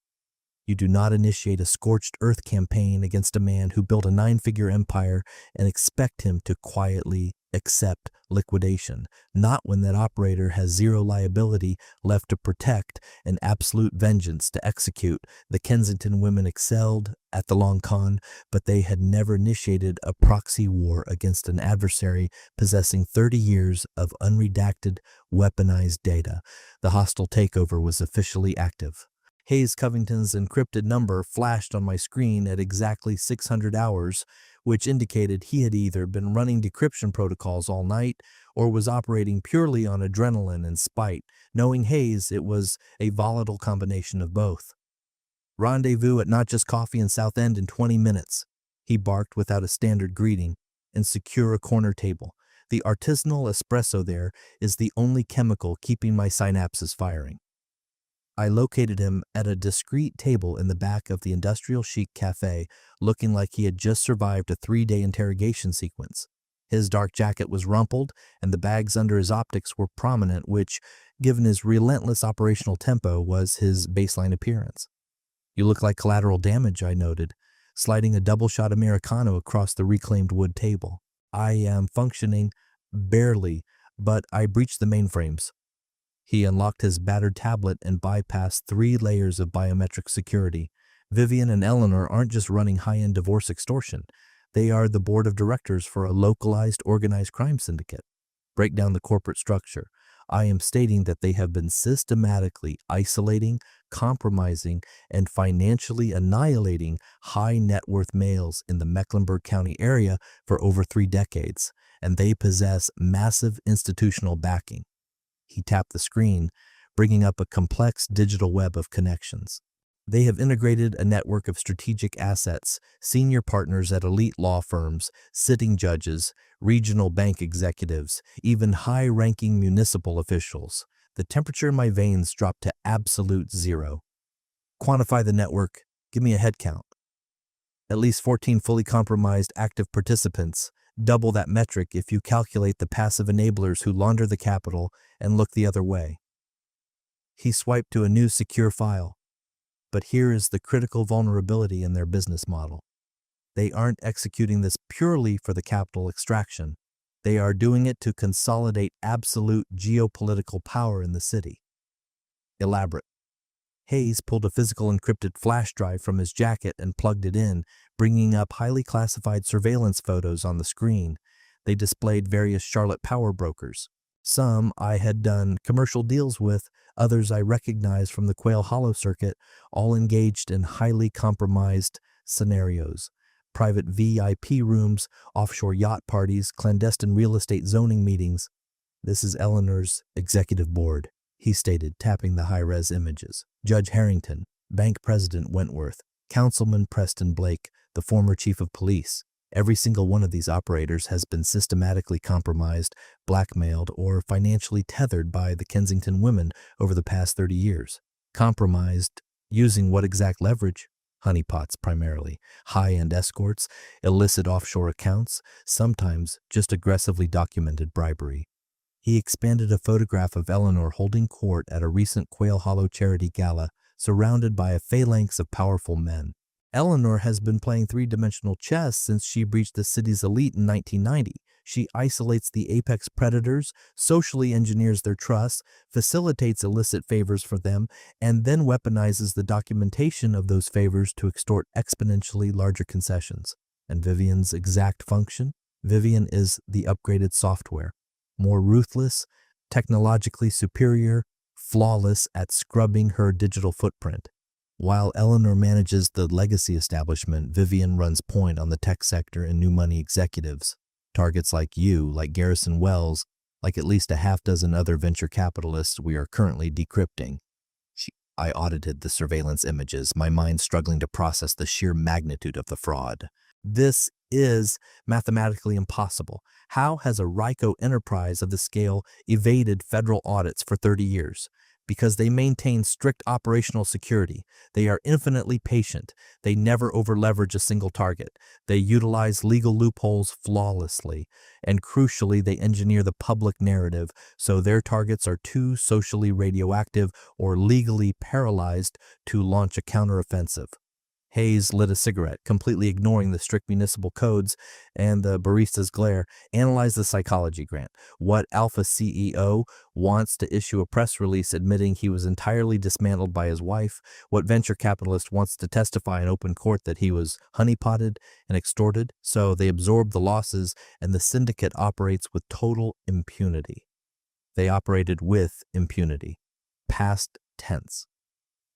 You do not initiate a scorched earth campaign against a man who built a 9-figure empire and expect him to quietly accept liquidation, not when that operator has zero liability left to protect and absolute vengeance to execute. The Kensington women excelled at the long con, but they had never initiated a proxy war against an adversary possessing 30 years of unredacted, weaponized data. The hostile takeover was officially active. Hayes Covington's encrypted number flashed on my screen at exactly 600 hours, which indicated he had either been running decryption protocols all night or was operating purely on adrenaline and spite. Knowing Hayes, it was a volatile combination of both. Rendezvous at Not Just Coffee in South End in 20 minutes, he barked without a standard greeting, and secure a corner table. The artisanal espresso there is the only chemical keeping my synapses firing. I located him at a discreet table in the back of the industrial chic cafe, looking like he had just survived a 3-day interrogation sequence. His dark jacket was rumpled, and the bags under his optics were prominent, which, given his relentless operational tempo, was his baseline appearance. "You look like collateral damage," I noted, sliding a double-shot Americano across the reclaimed wood table. "I am functioning barely, but I breached the mainframes." He unlocked his battered tablet and bypassed 3 layers of biometric security. Vivian and Eleanor aren't just running high-end divorce extortion. They are the board of directors for a localized organized crime syndicate. Break down the corporate structure. I am stating that they have been systematically isolating, compromising, and financially annihilating high-net-worth males in the Mecklenburg County area for over 3 decades, and they possess massive institutional backing. He tapped the screen, bringing up a complex digital web of connections. They have integrated a network of strategic assets, senior partners at elite law firms, sitting judges, regional bank executives, even high-ranking municipal officials. The temperature in my veins dropped to absolute zero. Quantify the network. Give me a head count. At least 14 fully compromised active participants. Double that metric if you calculate the passive enablers who launder the capital and look the other way. He swiped to a new secure file. But here is the critical vulnerability in their business model. They aren't executing this purely for the capital extraction. They are doing it to consolidate absolute geopolitical power in the city. Elaborate. Hayes pulled a physical encrypted flash drive from his jacket and plugged it in, bringing up highly classified surveillance photos on the screen. They displayed various Charlotte power brokers. Some I had done commercial deals with, others I recognized from the Quail Hollow circuit, all engaged in highly compromised scenarios. Private VIP rooms, offshore yacht parties, clandestine real estate zoning meetings. "This is Eleanor's executive board," he stated, tapping the high-res images. "Judge Harrington, Bank President Wentworth, Councilman Preston Blake, the former chief of police. Every single one of these operators has been systematically compromised, blackmailed, or financially tethered by the Kensington women over the past 30 years. Compromised using what exact leverage? Honeypots primarily, high-end escorts, illicit offshore accounts, sometimes just aggressively documented bribery." He expanded a photograph of Eleanor holding court at a recent Quail Hollow charity gala, surrounded by a phalanx of powerful men. "Eleanor has been playing three-dimensional chess since she breached the city's elite in 1990. She isolates the apex predators, socially engineers their trusts, facilitates illicit favors for them, and then weaponizes the documentation of those favors to extort exponentially larger concessions. And Vivian's exact function? Vivian is the upgraded software. More ruthless, technologically superior, flawless at scrubbing her digital footprint. While Eleanor manages the legacy establishment, Vivian runs point on the tech sector and new money executives. Targets like you, like Garrison Wells, like at least a half-dozen other venture capitalists we are currently decrypting." I audited the surveillance images, my mind struggling to process the sheer magnitude of the fraud. "This is mathematically impossible. How has a RICO enterprise of this scale evaded federal audits for 30 years? Because they maintain strict operational security. They are infinitely patient. They never over-leverage a single target. They utilize legal loopholes flawlessly. And crucially, they engineer the public narrative so their targets are too socially radioactive or legally paralyzed to launch a counteroffensive." Hayes lit a cigarette, completely ignoring the strict municipal codes and the barista's glare. "Analyze the psychology, Grant. What Alpha CEO wants to issue a press release admitting he was entirely dismantled by his wife? What venture capitalist wants to testify in open court that he was honeypotted and extorted? So they absorb the losses, and the syndicate operates with total impunity." They operated with impunity. Past tense.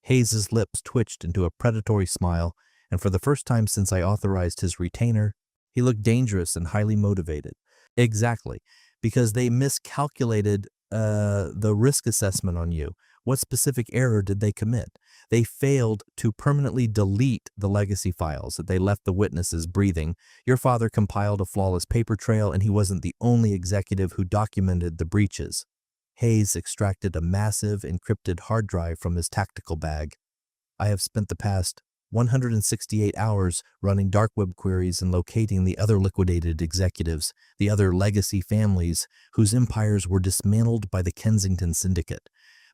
Hayes's lips twitched into a predatory smile, and for the first time since I authorized his retainer, he looked dangerous and highly motivated. "Exactly, because they miscalculated the risk assessment on you. What specific error did they commit? They failed to permanently delete the legacy files that they left the witnesses breathing. Your father compiled a flawless paper trail, and he wasn't the only executive who documented the breaches." Hayes extracted a massive encrypted hard drive from his tactical bag. "I have spent the past 168 hours running dark web queries and locating the other liquidated executives, the other legacy families whose empires were dismantled by the Kensington Syndicate.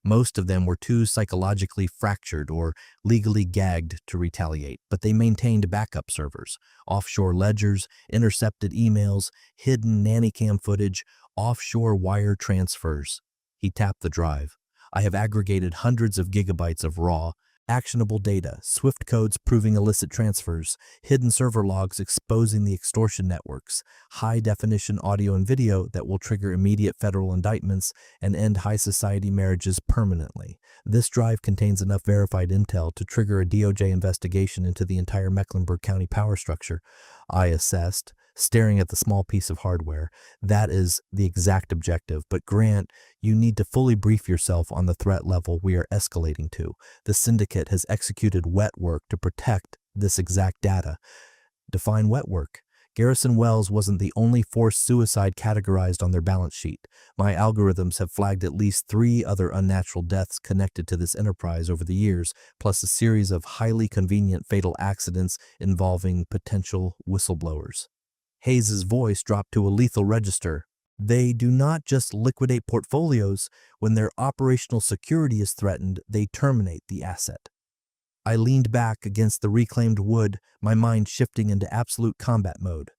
Most of them were too psychologically fractured or legally gagged to retaliate, but they maintained backup servers, offshore ledgers, intercepted emails, hidden nanny cam footage, offshore wire transfers." He tapped the drive. "I have aggregated hundreds of gigabytes of raw, actionable data, swift codes proving illicit transfers, hidden server logs exposing the extortion networks, high-definition audio and video that will trigger immediate federal indictments and end high society marriages permanently. This drive contains enough verified intel to trigger a DOJ investigation into the entire Mecklenburg County power structure." I assessed, staring at the small piece of hardware. "That is the exact objective, but Grant, you need to fully brief yourself on the threat level we are escalating to. The syndicate has executed wet work to protect this exact data." Define wet work. Garrison Wells wasn't the only forced suicide categorized on their balance sheet. My algorithms have flagged at least 3 other unnatural deaths connected to this enterprise over the years, plus a series of highly convenient fatal accidents involving potential whistleblowers. Hayes's voice dropped to a lethal register. "They do not just liquidate portfolios. When their operational security is threatened, they terminate the asset." I leaned back against the reclaimed wood, my mind shifting into absolute combat mode.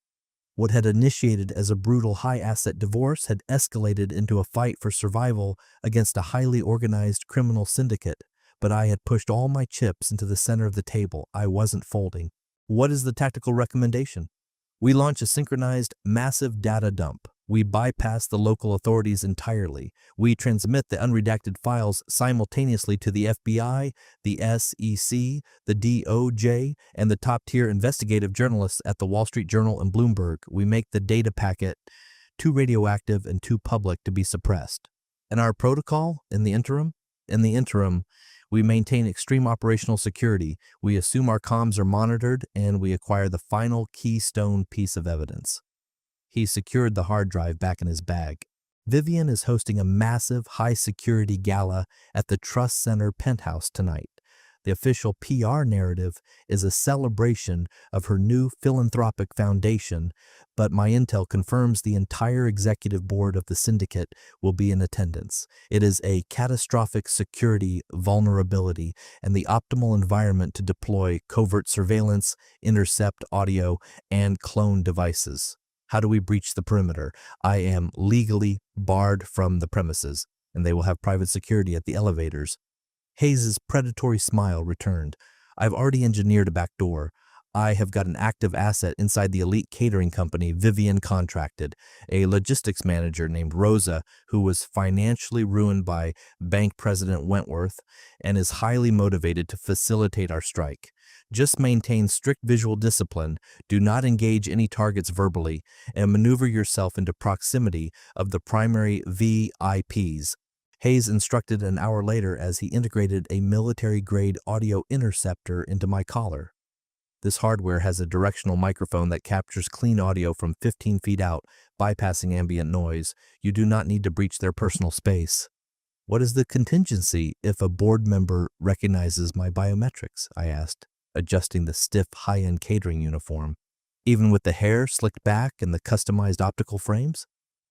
What had initiated as a brutal high-asset divorce had escalated into a fight for survival against a highly organized criminal syndicate. But I had pushed all my chips into the center of the table. I wasn't folding. What is the tactical recommendation? We launch a synchronized, massive data dump. We bypass the local authorities entirely. We transmit the unredacted files simultaneously to the FBI, the SEC, the DOJ, and the top-tier investigative journalists at the Wall Street Journal and Bloomberg. We make the data packet too radioactive and too public to be suppressed. And our protocol in the interim? In the interim, we maintain extreme operational security, we assume our comms are monitored, and we acquire the final keystone piece of evidence. He secured the hard drive back in his bag. Vivian is hosting a massive high-security gala at the Trust Center Penthouse tonight. The official PR narrative is a celebration of her new philanthropic foundation, but my intel confirms the entire executive board of the syndicate will be in attendance. It is a catastrophic security vulnerability and the optimal environment to deploy covert surveillance, intercept audio, and clone devices. How do we breach the perimeter? I am legally barred from the premises, and they will have private security at the elevators. Hayes's predatory smile returned. I've already engineered a back door. I have got an active asset inside the elite catering company Vivian contracted, a logistics manager named Rosa who was financially ruined by Bank President Wentworth and is highly motivated to facilitate our strike. Just maintain strict visual discipline, do not engage any targets verbally, and maneuver yourself into proximity of the primary VIPs. Hayes instructed an hour later as he integrated a military-grade audio interceptor into my collar. This hardware has a directional microphone that captures clean audio from 15 feet out, bypassing ambient noise. You do not need to breach their personal space. What is the contingency if a board member recognizes my biometrics? I asked, adjusting the stiff high-end catering uniform. Even with the hair slicked back and the customized optical frames?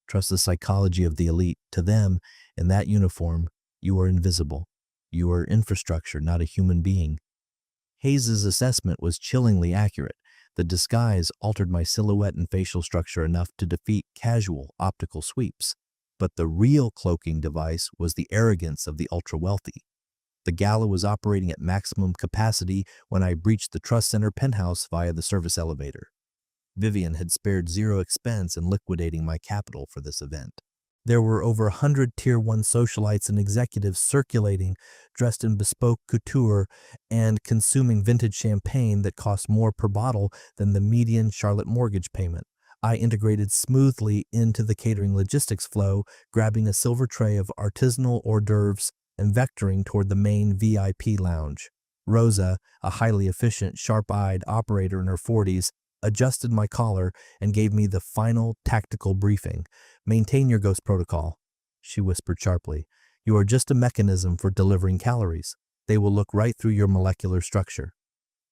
Trust the psychology of the elite. To them, in that uniform, you are invisible. You are infrastructure, not a human being. Hayes's assessment was chillingly accurate. The disguise altered my silhouette and facial structure enough to defeat casual optical sweeps. But the real cloaking device was the arrogance of the ultra-wealthy. The gala was operating at maximum capacity when I breached the Trust Center Penthouse via the service elevator. Vivian had spared zero expense in liquidating my capital for this event. There were over 100 Tier 1 socialites and executives circulating, dressed in bespoke couture and consuming vintage champagne that cost more per bottle than the median Charlotte mortgage payment. I integrated smoothly into the catering logistics flow, grabbing a silver tray of artisanal hors d'oeuvres and vectoring toward the main VIP lounge. Rosa, a highly efficient, sharp-eyed operator in her 40s, adjusted my collar and gave me the final tactical briefing. Maintain your ghost protocol, she whispered sharply. You are just a mechanism for delivering calories. They will look right through your molecular structure.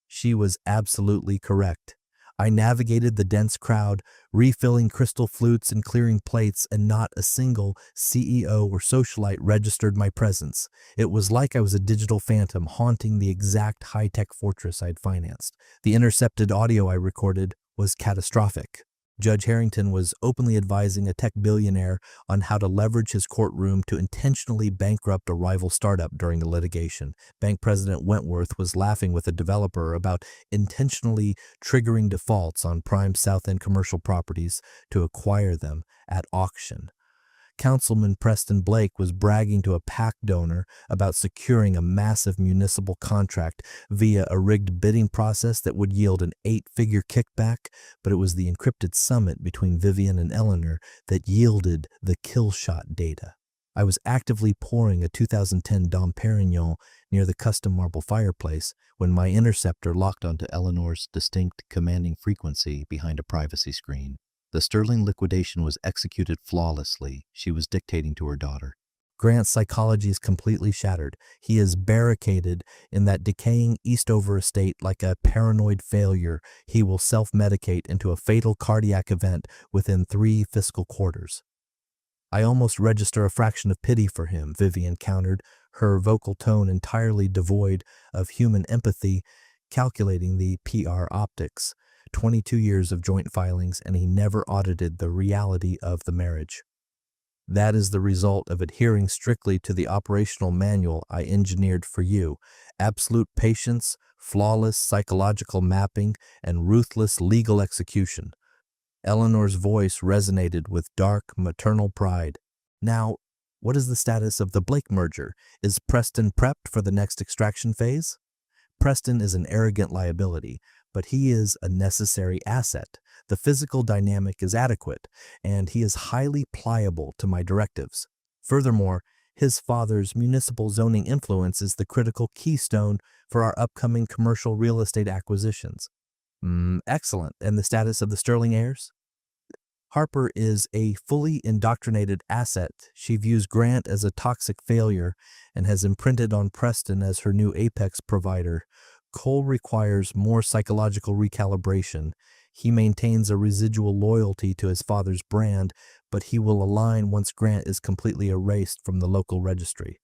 She was absolutely correct. I navigated the dense crowd, refilling crystal flutes and clearing plates, and not a single CEO or socialite registered my presence. It was like I was a digital phantom haunting the exact high-tech fortress I'd financed. The intercepted audio I recorded was catastrophic. Judge Harrington was openly advising a tech billionaire on how to leverage his courtroom to intentionally bankrupt a rival startup during the litigation. Bank President Wentworth was laughing with a developer about intentionally triggering defaults on prime South End commercial properties to acquire them at auction. Councilman Preston Blake was bragging to a PAC donor about securing a massive municipal contract via a rigged bidding process that would yield an 8-figure kickback, but it was the encrypted summit between Vivian and Eleanor that yielded the kill shot data. I was actively pouring a 2010 Dom Perignon near the custom marble fireplace when my interceptor locked onto Eleanor's distinct commanding frequency behind a privacy screen. The sterling liquidation was executed flawlessly. She was dictating to her daughter. Grant's psychology is completely shattered. He is barricaded in that decaying Eastover estate like a paranoid failure. He will self-medicate into a fatal cardiac event within 3 fiscal quarters. I almost register a fraction of pity for him, Vivian countered, her vocal tone entirely devoid of human empathy, calculating the PR optics. 22 years of joint filings, and he never audited the reality of the marriage. That is the result of adhering strictly to the operational manual I engineered for you. Absolute patience, flawless psychological mapping, and ruthless legal execution. Eleanor's voice resonated with dark maternal pride. Now, what is the status of the Blake merger? Is Preston prepped for the next extraction phase? Preston is an arrogant liability, but he is a necessary asset. The physical dynamic is adequate, and he is highly pliable to my directives. Furthermore, his father's municipal zoning influence is the critical keystone for our upcoming commercial real estate acquisitions. Excellent. And the status of the Sterling heirs? Harper is a fully indoctrinated asset. She views Grant as a toxic failure and has imprinted on Preston as her new apex provider. Cole requires more psychological recalibration. He maintains a residual loyalty to his father's brand, but he will align once Grant is completely erased from the local registry.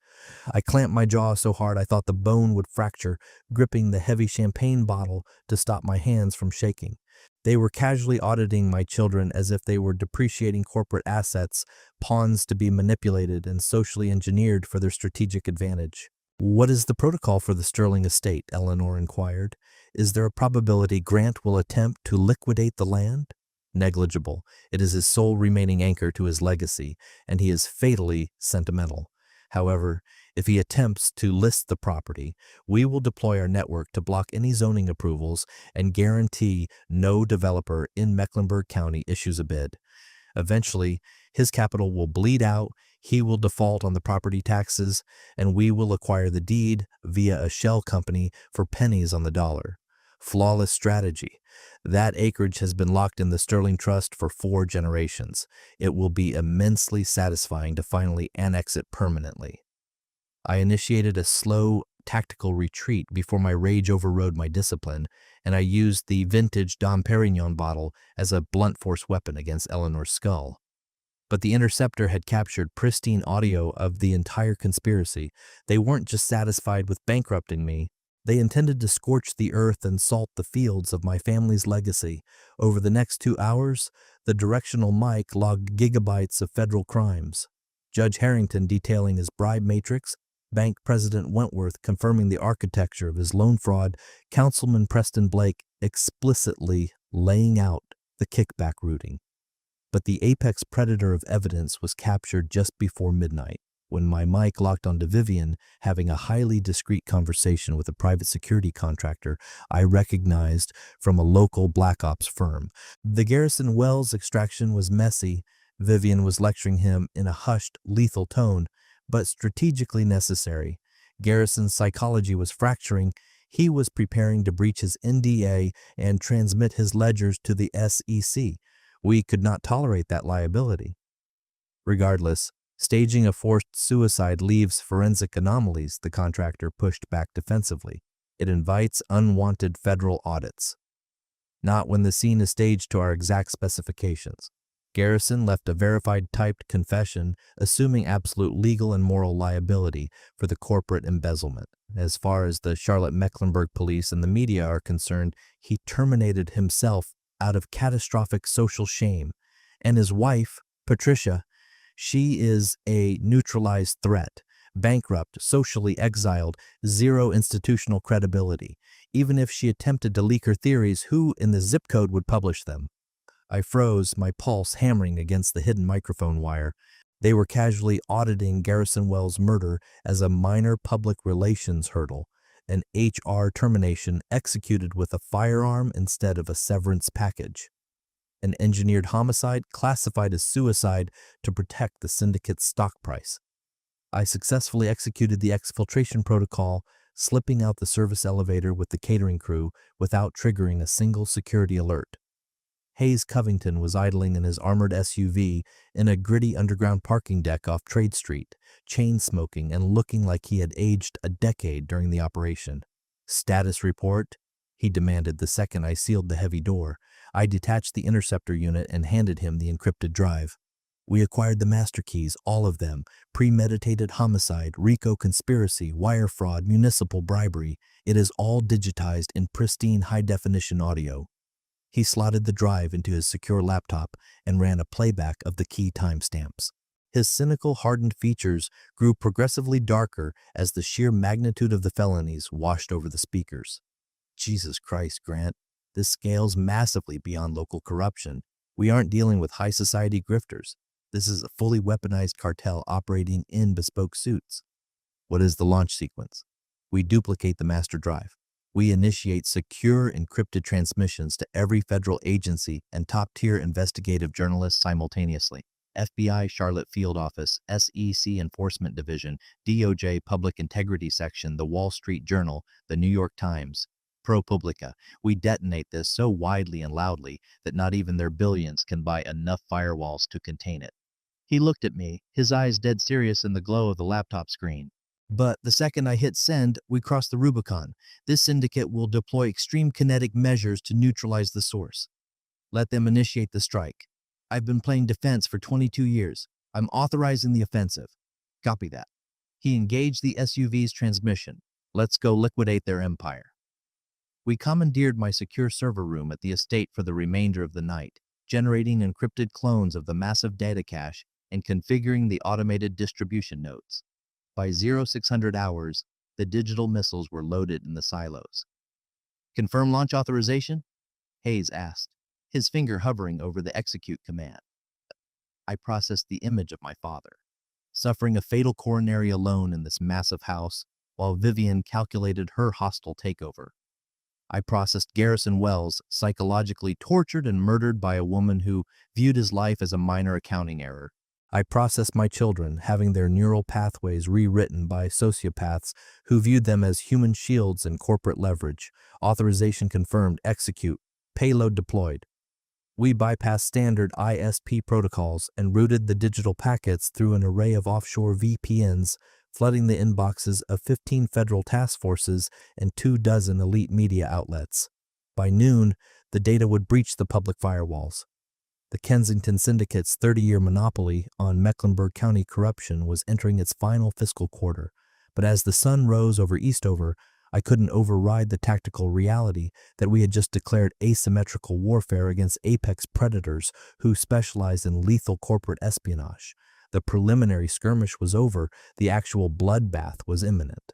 I clamped my jaw so hard I thought the bone would fracture, gripping the heavy champagne bottle to stop my hands from shaking. They were casually auditing my children as if they were depreciating corporate assets, pawns to be manipulated and socially engineered for their strategic advantage. "What is the protocol for the Sterling estate?" Eleanor inquired. "Is there a probability Grant will attempt to liquidate the land?" "Negligible. It is his sole remaining anchor to his legacy, and he is fatally sentimental. However, if he attempts to list the property, we will deploy our network to block any zoning approvals and guarantee no developer in Mecklenburg County issues a bid. Eventually, his capital will bleed out, he will default on the property taxes, and we will acquire the deed via a shell company for pennies on the dollar. Flawless strategy. That acreage has been locked in the Sterling Trust for 4 generations. It will be immensely satisfying to finally annex it permanently." I initiated a slow, tactical retreat before my rage overrode my discipline, and I used the vintage Dom Perignon bottle as a blunt force weapon against Eleanor's skull. But the interceptor had captured pristine audio of the entire conspiracy. They weren't just satisfied with bankrupting me. They intended to scorch the earth and salt the fields of my family's legacy. Over the next 2 hours, the directional mic logged gigabytes of federal crimes. Judge Harrington detailing his bribe matrix, Bank President Wentworth confirming the architecture of his loan fraud, Councilman Preston Blake explicitly laying out the kickback routing. But the apex predator of evidence was captured just before midnight, when my mic locked onto Vivian having a highly discreet conversation with a private security contractor I recognized from a local black ops firm. The Garrison Wells extraction was messy. Vivian was lecturing him in a hushed, lethal tone, but strategically necessary. Garrison's psychology was fracturing. He was preparing to breach his NDA and transmit his ledgers to the SEC. We could not tolerate that liability. Regardless, staging a forced suicide leaves forensic anomalies, the contractor pushed back defensively. It invites unwanted federal audits. Not when the scene is staged to our exact specifications. Garrison left a verified typed confession, assuming absolute legal and moral liability for the corporate embezzlement. As far as the Charlotte Mecklenburg police and the media are concerned, he terminated himself out of catastrophic social shame. And his wife, Patricia, she is a neutralized threat, bankrupt, socially exiled, zero institutional credibility. Even if she attempted to leak her theories, who in the zip code would publish them? I froze, my pulse hammering against the hidden microphone wire. They were casually auditing Garrison Wells' murder as a minor public relations hurdle, an HR termination executed with a firearm instead of a severance package. An engineered homicide classified as suicide to protect the syndicate's stock price. I successfully executed the exfiltration protocol, slipping out the service elevator with the catering crew without triggering a single security alert. Hayes Covington was idling in his armored SUV in a gritty underground parking deck off Trade Street, chain-smoking and looking like he had aged a decade during the operation. "Status report?" he demanded the second I sealed the heavy door. I detached the interceptor unit and handed him the encrypted drive. "We acquired the master keys, all of them. Premeditated homicide, RICO conspiracy, wire fraud, municipal bribery. It is all digitized in pristine high-definition audio." He slotted the drive into his secure laptop and ran a playback of the key timestamps. His cynical, hardened features grew progressively darker as the sheer magnitude of the felonies washed over the speakers. Jesus Christ, Grant, this scales massively beyond local corruption. We aren't dealing with high society grifters. This is a fully weaponized cartel operating in bespoke suits. What is the launch sequence? We duplicate the master drive. We initiate secure encrypted transmissions to every federal agency and top-tier investigative journalists simultaneously. FBI Charlotte Field Office, SEC Enforcement Division, DOJ Public Integrity Section, The Wall Street Journal, The New York Times, ProPublica. We detonate this so widely and loudly that not even their billions can buy enough firewalls to contain it. He looked at me, his eyes dead serious in the glow of the laptop screen. But the second I hit send, we cross the Rubicon. This syndicate will deploy extreme kinetic measures to neutralize the source. Let them initiate the strike. I've been playing defense for 22 years. I'm authorizing the offensive. Copy that. He engaged the SUV's transmission. Let's go liquidate their empire. We commandeered my secure server room at the estate for the remainder of the night, generating encrypted clones of the massive data cache and configuring the automated distribution nodes. By 0600 hours, the digital missiles were loaded in the silos. Confirm launch authorization? Hayes asked, his finger hovering over the execute command. I processed the image of my father, suffering a fatal coronary alone in this massive house, while Vivian calculated her hostile takeover. I processed Garrison Wells, psychologically tortured and murdered by a woman who viewed his life as a minor accounting error. I processed my children, having their neural pathways rewritten by sociopaths who viewed them as human shields and corporate leverage. Authorization confirmed, execute, payload deployed. We bypassed standard ISP protocols and routed the digital packets through an array of offshore VPNs, flooding the inboxes of 15 federal task forces and 24 elite media outlets. By noon, the data would breach the public firewalls. The Kensington Syndicate's 30-year monopoly on Mecklenburg County corruption was entering its final fiscal quarter, but as the sun rose over Eastover, I couldn't override the tactical reality that we had just declared asymmetrical warfare against apex predators who specialized in lethal corporate espionage. The preliminary skirmish was over, the actual bloodbath was imminent.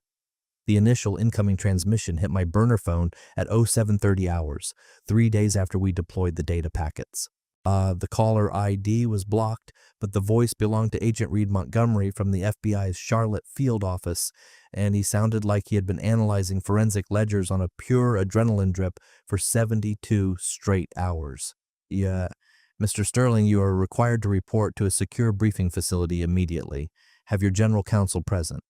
The initial incoming transmission hit my burner phone at 0730 hours, 3 days after we deployed the data packets. The caller ID was blocked, but the voice belonged to Agent Reed Montgomery from the FBI's Charlotte Field Office, and he sounded like he had been analyzing forensic ledgers on a pure adrenaline drip for 72 straight hours. Yeah, Mr. Sterling, you are required to report to a secure briefing facility immediately. Have your general counsel present.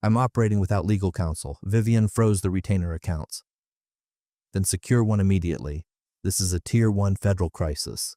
I'm operating without legal counsel. Vivian froze the retainer accounts. Then secure one immediately. This is a Tier 1 federal crisis.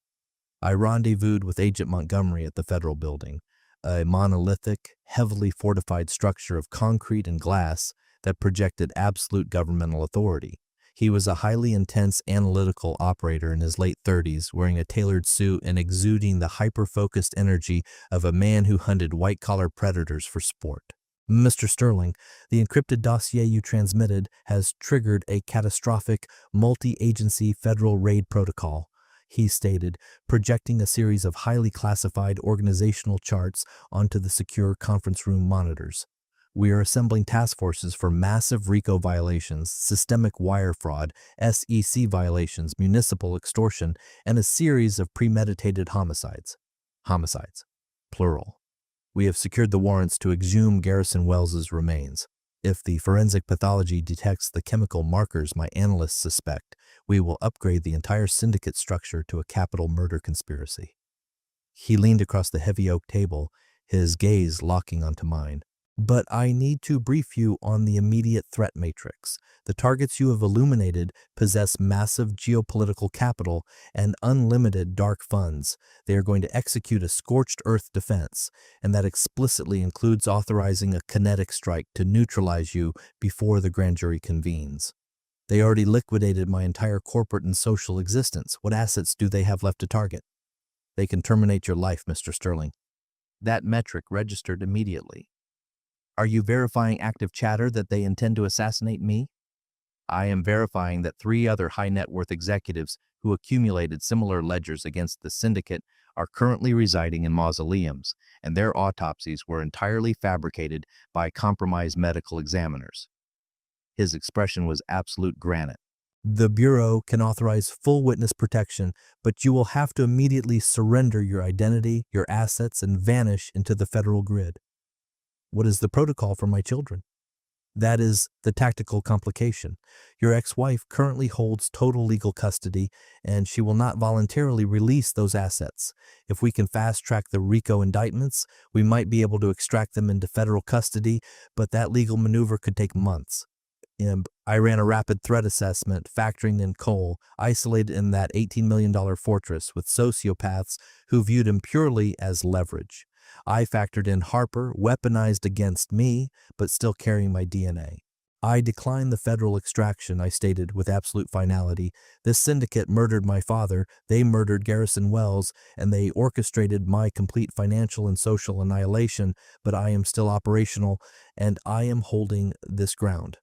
I rendezvoused with Agent Montgomery at the federal building, a monolithic, heavily fortified structure of concrete and glass that projected absolute governmental authority. He was a highly intense analytical operator in his late 30s, wearing a tailored suit and exuding the hyper-focused energy of a man who hunted white-collar predators for sport. Mr. Sterling, the encrypted dossier you transmitted has triggered a catastrophic multi-agency federal raid protocol, he stated, projecting a series of highly classified organizational charts onto the secure conference room monitors. We are assembling task forces for massive RICO violations, systemic wire fraud, SEC violations, municipal extortion, and a series of premeditated homicides. Homicides, plural. We have secured the warrants to exhume Garrison Wells's remains. If the forensic pathology detects the chemical markers my analysts suspect, we will upgrade the entire syndicate structure to a capital murder conspiracy. He leaned across the heavy oak table, his gaze locking onto mine. But I need to brief you on the immediate threat matrix. The targets you have illuminated possess massive geopolitical capital and unlimited dark funds. They are going to execute a scorched earth defense, and that explicitly includes authorizing a kinetic strike to neutralize you before the grand jury convenes. They already liquidated my entire corporate and social existence. What assets do they have left to target? They can terminate your life, Mr. Sterling. That metric registered immediately. Are you verifying active chatter that they intend to assassinate me? I am verifying that 3 other high net worth executives who accumulated similar ledgers against the syndicate are currently residing in mausoleums, and their autopsies were entirely fabricated by compromised medical examiners. His expression was absolute granite. The Bureau can authorize full witness protection, but you will have to immediately surrender your identity, your assets, and vanish into the federal grid. What is the protocol for my children? That is the tactical complication. Your ex-wife currently holds total legal custody, and she will not voluntarily release those assets. If we can fast-track the RICO indictments, we might be able to extract them into federal custody, but that legal maneuver could take months. I ran a rapid threat assessment, factoring in Cole, isolated in that $18 million fortress with sociopaths who viewed him purely as leverage. I factored in Harper, weaponized against me, but still carrying my DNA. I declined the federal extraction, I stated with absolute finality. This syndicate murdered my father, they murdered Garrison Wells, and they orchestrated my complete financial and social annihilation, but I am still operational, and I am holding this ground.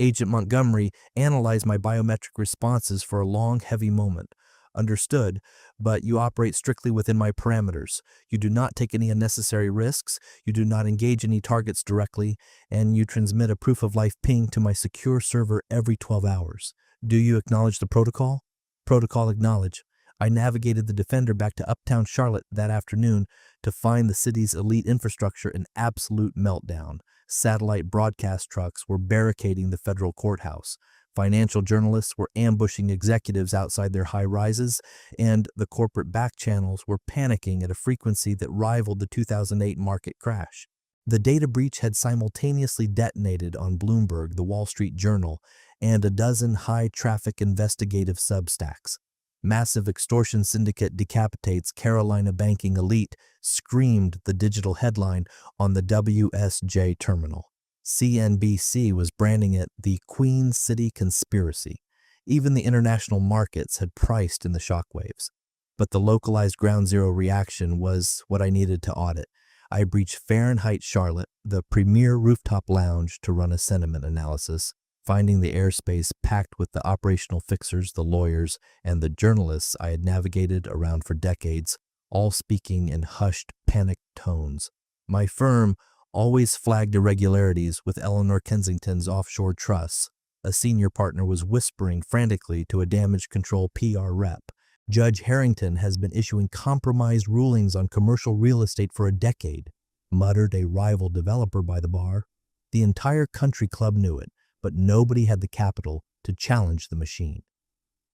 Agent Montgomery analyzed my biometric responses for a long, heavy moment. Understood, but you operate strictly within my parameters. You do not take any unnecessary risks, you do not engage any targets directly, and you transmit a proof of life ping to my secure server every 12 hours. Do you acknowledge the protocol? Protocol acknowledge. I navigated the Defender back to uptown Charlotte that afternoon to find the city's elite infrastructure in absolute meltdown. Satellite broadcast trucks were barricading the federal courthouse. Financial journalists were ambushing executives outside their high-rises, and the corporate back channels were panicking at a frequency that rivaled the 2008 market crash. The data breach had simultaneously detonated on Bloomberg, the Wall Street Journal, and a dozen high-traffic investigative substacks. Massive extortion syndicate decapitates Carolina banking elite, screamed the digital headline on the WSJ terminal. CNBC was branding it the Queen City Conspiracy. Even the international markets had priced in the shockwaves. But the localized ground zero reaction was what I needed to audit. I breached Fahrenheit Charlotte, the premier rooftop lounge, to run a sentiment analysis, finding the airspace packed with the operational fixers, the lawyers, and the journalists I had navigated around for decades, all speaking in hushed, panicked tones. My firm always flagged irregularities with Eleanor Kensington's offshore trusts. A senior partner was whispering frantically to a damage control PR rep. Judge Harrington has been issuing compromised rulings on commercial real estate for a decade, muttered a rival developer by the bar. The entire country club knew it, but nobody had the capital to challenge the machine.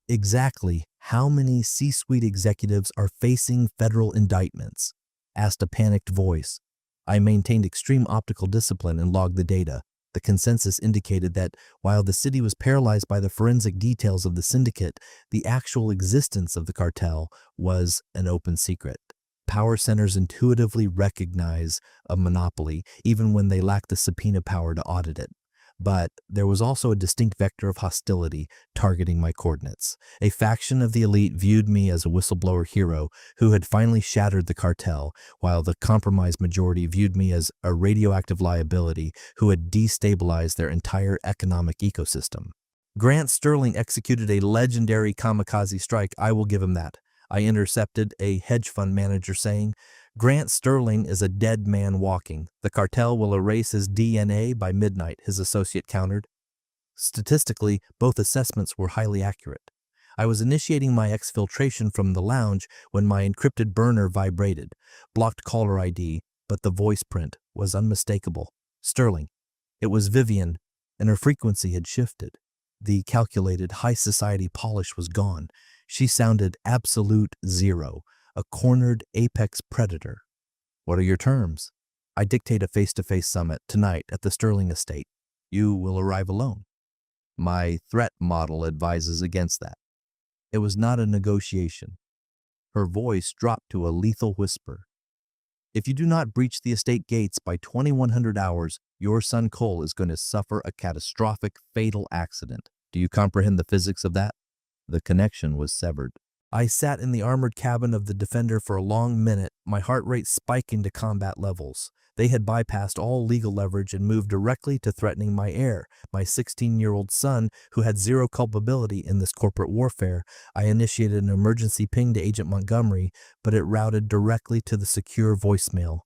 Exactly how many C-suite executives are facing federal indictments? Asked a panicked voice. I maintained extreme optical discipline and logged the data. The consensus indicated that while the city was paralyzed by the forensic details of the syndicate, the actual existence of the cartel was an open secret. Power centers intuitively recognize a monopoly, even when they lack the subpoena power to audit it. But there was also a distinct vector of hostility targeting my coordinates. A faction of the elite viewed me as a whistleblower hero who had finally shattered the cartel, while the compromised majority viewed me as a radioactive liability who had destabilized their entire economic ecosystem. Grant Sterling executed a legendary kamikaze strike, I will give him that. I intercepted a hedge fund manager saying, Grant Sterling is a dead man walking. The cartel will erase his DNA by midnight, his associate countered. Statistically, both assessments were highly accurate. I was initiating my exfiltration from the lounge when my encrypted burner vibrated, blocked caller ID, but the voice print was unmistakable. Sterling. It was Vivian, and her frequency had shifted. The calculated high society polish was gone. She sounded absolute zero, a cornered apex predator. What are your terms? I dictate a face-to-face summit tonight at the Sterling estate. You will arrive alone. My threat model advises against that. It was not a negotiation. Her voice dropped to a lethal whisper. If you do not breach the estate gates by 2100 hours, your son Cole is going to suffer a catastrophic, fatal accident. Do you comprehend the physics of that? The connection was severed. I sat in the armored cabin of the Defender for a long minute, my heart rate spiking to combat levels. They had bypassed all legal leverage and moved directly to threatening my heir, my 16-year-old son, who had zero culpability in this corporate warfare. I initiated an emergency ping to Agent Montgomery, but it routed directly to the secure voicemail.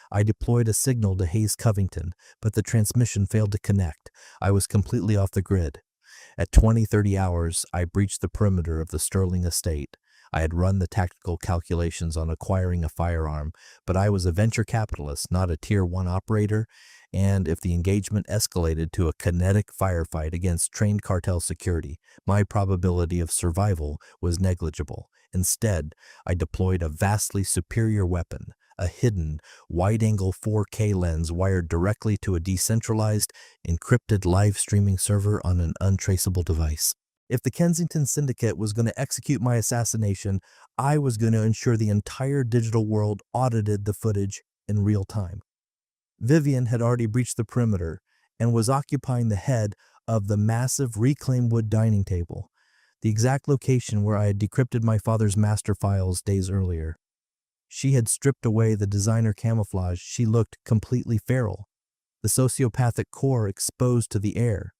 I deployed a signal to Hayes Covington, but the transmission failed to connect. I was completely off the grid. At 20:30 hours, I breached the perimeter of the Sterling estate. I had run the tactical calculations on acquiring a firearm, but I was a venture capitalist, not a Tier 1 operator, and if the engagement escalated to a kinetic firefight against trained cartel security, my probability of survival was negligible. Instead, I deployed a vastly superior weapon, a hidden, wide-angle 4K lens wired directly to a decentralized, encrypted live streaming server on an untraceable device. If the Kensington Syndicate was going to execute my assassination, I was going to ensure the entire digital world audited the footage in real time. Vivian had already breached the perimeter and was occupying the head of the massive reclaimed wood dining table, the exact location where I had decrypted my father's master files days earlier. She had stripped away the designer camouflage. She looked completely feral, the sociopathic core exposed to the air.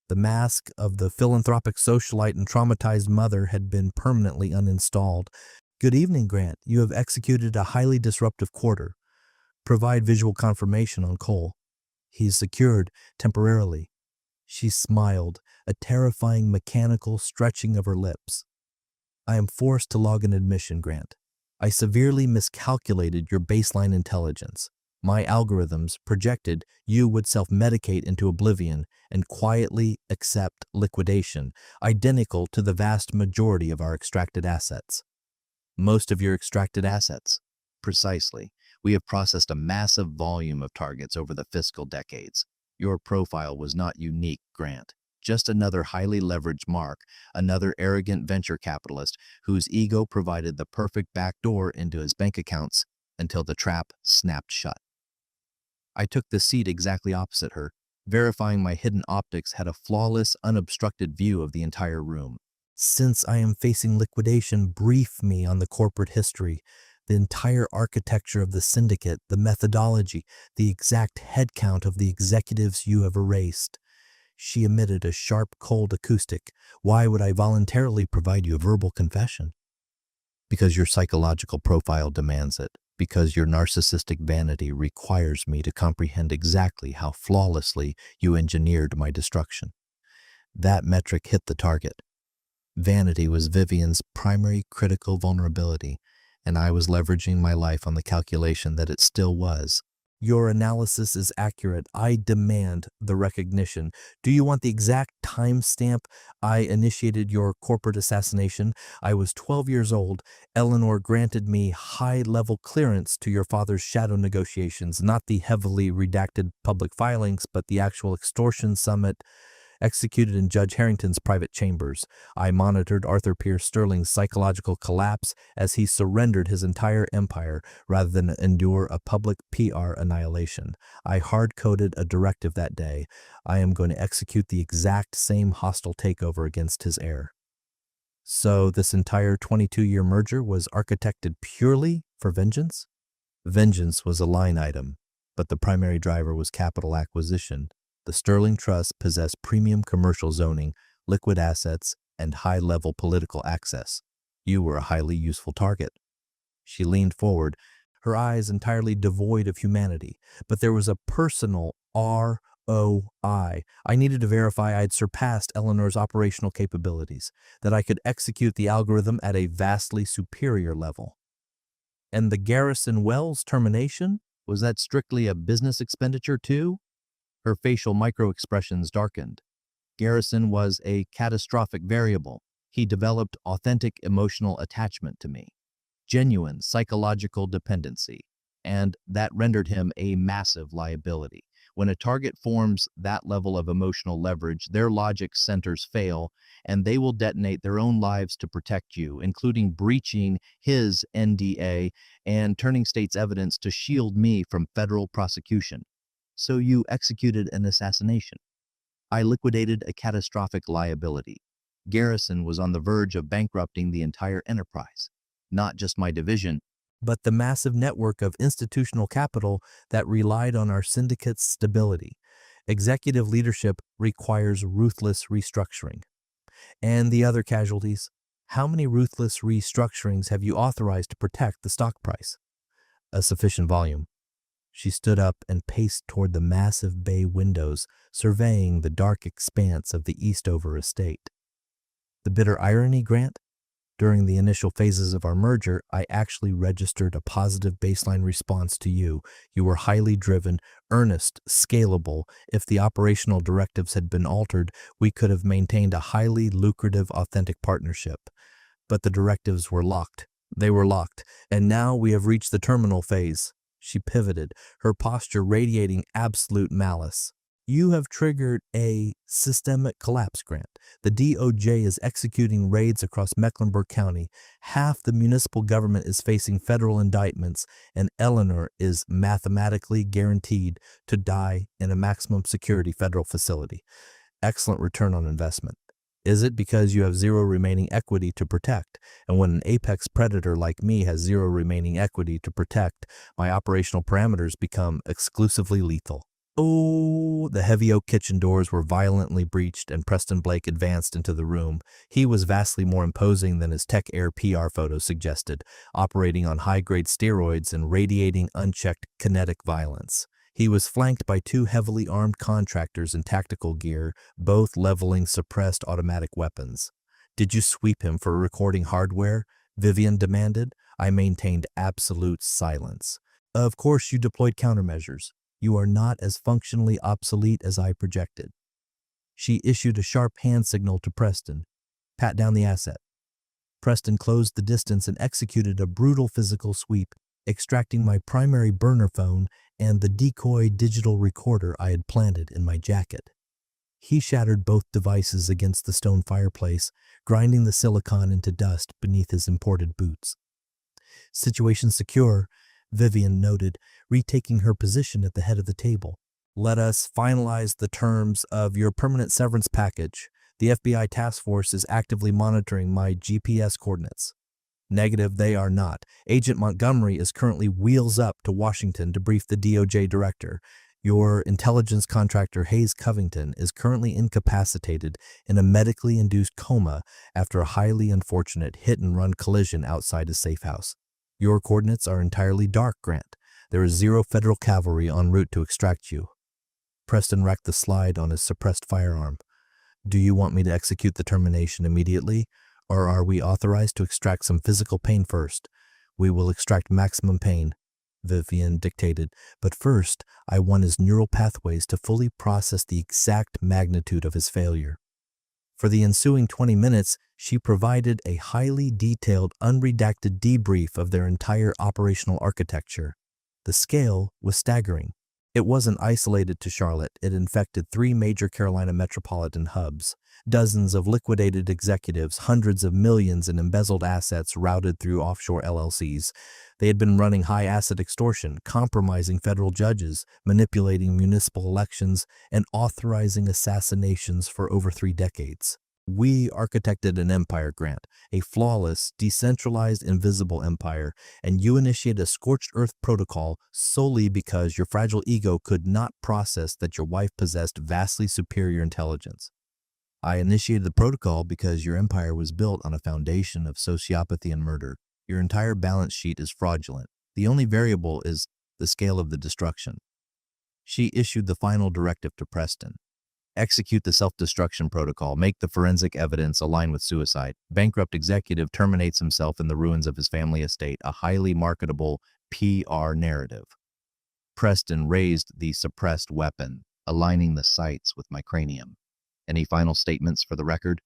The mask of the philanthropic socialite and traumatized mother had been permanently uninstalled. Good evening, Grant. You have executed a highly disruptive quarter. Provide visual confirmation on Cole. He's secured temporarily. She smiled, a terrifying mechanical stretching of her lips. I am forced to log an admission, Grant. I severely miscalculated your baseline intelligence. My algorithms projected you would self-medicate into oblivion and quietly accept liquidation, identical to the vast majority of our extracted assets. Most of your extracted assets? Precisely. We have processed a massive volume of targets over the fiscal decades. Your profile was not unique, Grant. Just another highly leveraged mark, another arrogant venture capitalist whose ego provided the perfect backdoor into his bank accounts until the trap snapped shut. I took the seat exactly opposite her, verifying my hidden optics had a flawless, unobstructed view of the entire room. Since I am facing liquidation, brief me on the corporate history, the entire architecture of the syndicate, the methodology, the exact headcount of the executives you have erased. She emitted a sharp, cold acoustic. Why would I voluntarily provide you a verbal confession? Because your psychological profile demands it. Because your narcissistic vanity requires me to comprehend exactly how flawlessly you engineered my destruction. That metric hit the target. Vanity was Vivian's primary critical vulnerability, and I was leveraging my life on the calculation that it still was. Your analysis is accurate. I demand the recognition. Do you want the exact timestamp I initiated your corporate assassination? I was 12 years old. Eleanor granted me high-level clearance to your father's shadow negotiations, not the heavily redacted public filings, but the actual extortion summit executed in Judge Harrington's private chambers. I monitored Arthur Pierce Sterling's psychological collapse as he surrendered his entire empire rather than endure a public PR annihilation. I hard-coded a directive that day. I am going to execute the exact same hostile takeover against his heir. So this entire 22-year merger was architected purely for vengeance? Vengeance was a line item, but the primary driver was capital acquisition. The Sterling Trust possessed premium commercial zoning, liquid assets, and high-level political access. You were a highly useful target. She leaned forward, her eyes entirely devoid of humanity, but there was a personal ROI. I needed to verify I'd surpassed Eleanor's operational capabilities, that I could execute the algorithm at a vastly superior level. And the Garrison Wells termination? Was that strictly a business expenditure too? Her facial micro-expressions darkened. Garrison was a catastrophic variable. He developed authentic emotional attachment to me, genuine psychological dependency, and that rendered him a massive liability. When a target forms that level of emotional leverage, their logic centers fail, and they will detonate their own lives to protect you, including breaching his NDA and turning state's evidence to shield me from federal prosecution. So you executed an assassination. I liquidated a catastrophic liability. Garrison was on the verge of bankrupting the entire enterprise, not just my division, but the massive network of institutional capital that relied on our syndicate's stability. Executive leadership requires ruthless restructuring. And the other casualties? How many ruthless restructurings have you authorized to protect the stock price? A sufficient volume. She stood up and paced toward the massive bay windows, surveying the dark expanse of the Eastover estate. The bitter irony, Grant? During the initial phases of our merger, I actually registered a positive baseline response to you. You were highly driven, earnest, scalable. If the operational directives had been altered, we could have maintained a highly lucrative, authentic partnership. But the directives were locked. They were locked, and now we have reached the terminal phase. She pivoted, her posture radiating absolute malice. You have triggered a systemic collapse, Grant. The DOJ is executing raids across Mecklenburg County. Half the municipal government is facing federal indictments, and Eleanor is mathematically guaranteed to die in a maximum security federal facility. Excellent return on investment. Is it because you have zero remaining equity to protect? And when an apex predator like me has zero remaining equity to protect, my operational parameters become exclusively lethal. Oh, the heavy oak kitchen doors were violently breached and Preston Blake advanced into the room. He was vastly more imposing than his Tech Air PR photo suggested, operating on high-grade steroids and radiating unchecked kinetic violence. He was flanked by two heavily armed contractors in tactical gear, both leveling suppressed automatic weapons. Did you sweep him for recording hardware? Vivian demanded. I maintained absolute silence. Of course you deployed countermeasures. You are not as functionally obsolete as I projected. She issued a sharp hand signal to Preston. Pat down the asset. Preston closed the distance and executed a brutal physical sweep, extracting my primary burner phone and the decoy digital recorder I had planted in my jacket. He shattered both devices against the stone fireplace, grinding the silicon into dust beneath his imported boots. Situation secure, Vivian noted, retaking her position at the head of the table. Let us finalize the terms of your permanent severance package. The FBI task force is actively monitoring my GPS coordinates. Negative, they are not. Agent Montgomery is currently wheels up to Washington to brief the DOJ director. Your intelligence contractor Hayes Covington is currently incapacitated in a medically induced coma after a highly unfortunate hit-and-run collision outside his safe house. Your coordinates are entirely dark, Grant. There is zero federal cavalry en route to extract you. Preston racked the slide on his suppressed firearm. Do you want me to execute the termination immediately, or are we authorized to extract some physical pain first? We will extract maximum pain, Vivian dictated, but first I want his neural pathways to fully process the exact magnitude of his failure. For the ensuing 20 minutes, she provided a highly detailed, unredacted debrief of their entire operational architecture. The scale was staggering. It wasn't isolated to Charlotte. It infected 3 major Carolina metropolitan hubs. Dozens of liquidated executives, hundreds of millions in embezzled assets routed through offshore LLCs. They had been running high-asset extortion, compromising federal judges, manipulating municipal elections, and authorizing assassinations for over 3 decades. We architected an empire, Grant, a flawless, decentralized, invisible empire, and you initiated a scorched earth protocol solely because your fragile ego could not process that your wife possessed vastly superior intelligence. I initiated the protocol because your empire was built on a foundation of sociopathy and murder. Your entire balance sheet is fraudulent. The only variable is the scale of the destruction. She issued the final directive to Preston. Execute the self-destruction protocol. Make the forensic evidence align with suicide. Bankrupt executive terminates himself in the ruins of his family estate. A highly marketable PR narrative. Preston raised the suppressed weapon, aligning the sights with my cranium. Any final statements for the record?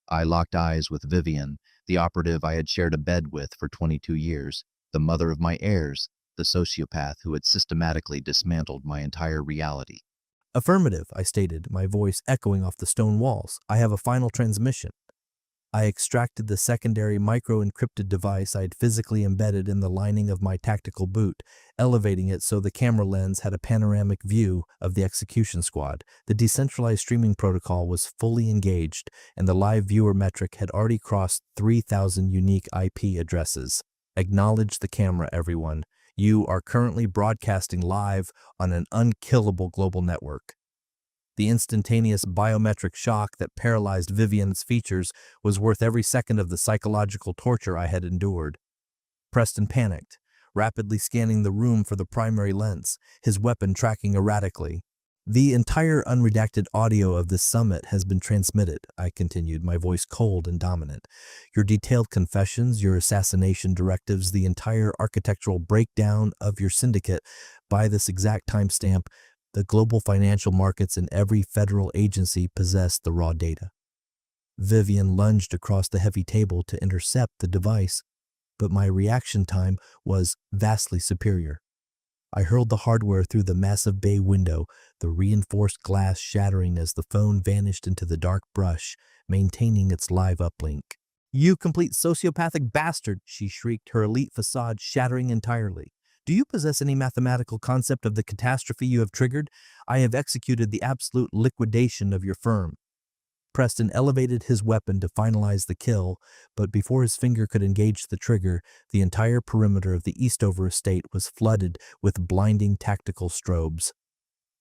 I locked eyes with Vivian, the operative I had shared a bed with for 22 years, the mother of my heirs, the sociopath who had systematically dismantled my entire reality. Affirmative, I stated, my voice echoing off the stone walls. I have a final transmission. I extracted the secondary micro-encrypted device I had physically embedded in the lining of my tactical boot, elevating it so the camera lens had a panoramic view of the execution squad. The decentralized streaming protocol was fully engaged, and the live viewer metric had already crossed 3,000 unique IP addresses. Acknowledge the camera, everyone. You are currently broadcasting live on an unkillable global network. The instantaneous biometric shock that paralyzed Vivian's features was worth every second of the psychological torture I had endured. Preston panicked, rapidly scanning the room for the primary lens, his weapon tracking erratically. The entire unredacted audio of this summit has been transmitted, I continued, my voice cold and dominant. Your detailed confessions, your assassination directives, the entire architectural breakdown of your syndicate. By this exact timestamp, the global financial markets and every federal agency possess the raw data. Vivian lunged across the heavy table to intercept the device, but my reaction time was vastly superior. I hurled the hardware through the massive bay window, the reinforced glass shattering as the phone vanished into the dark brush, maintaining its live uplink. "You complete sociopathic bastard!" she shrieked, her elite facade shattering entirely. "Do you possess any mathematical concept of the catastrophe you have triggered? I have executed the absolute liquidation of your firm." Preston elevated his weapon to finalize the kill, but before his finger could engage the trigger, the entire perimeter of the Eastover estate was flooded with blinding tactical strobes.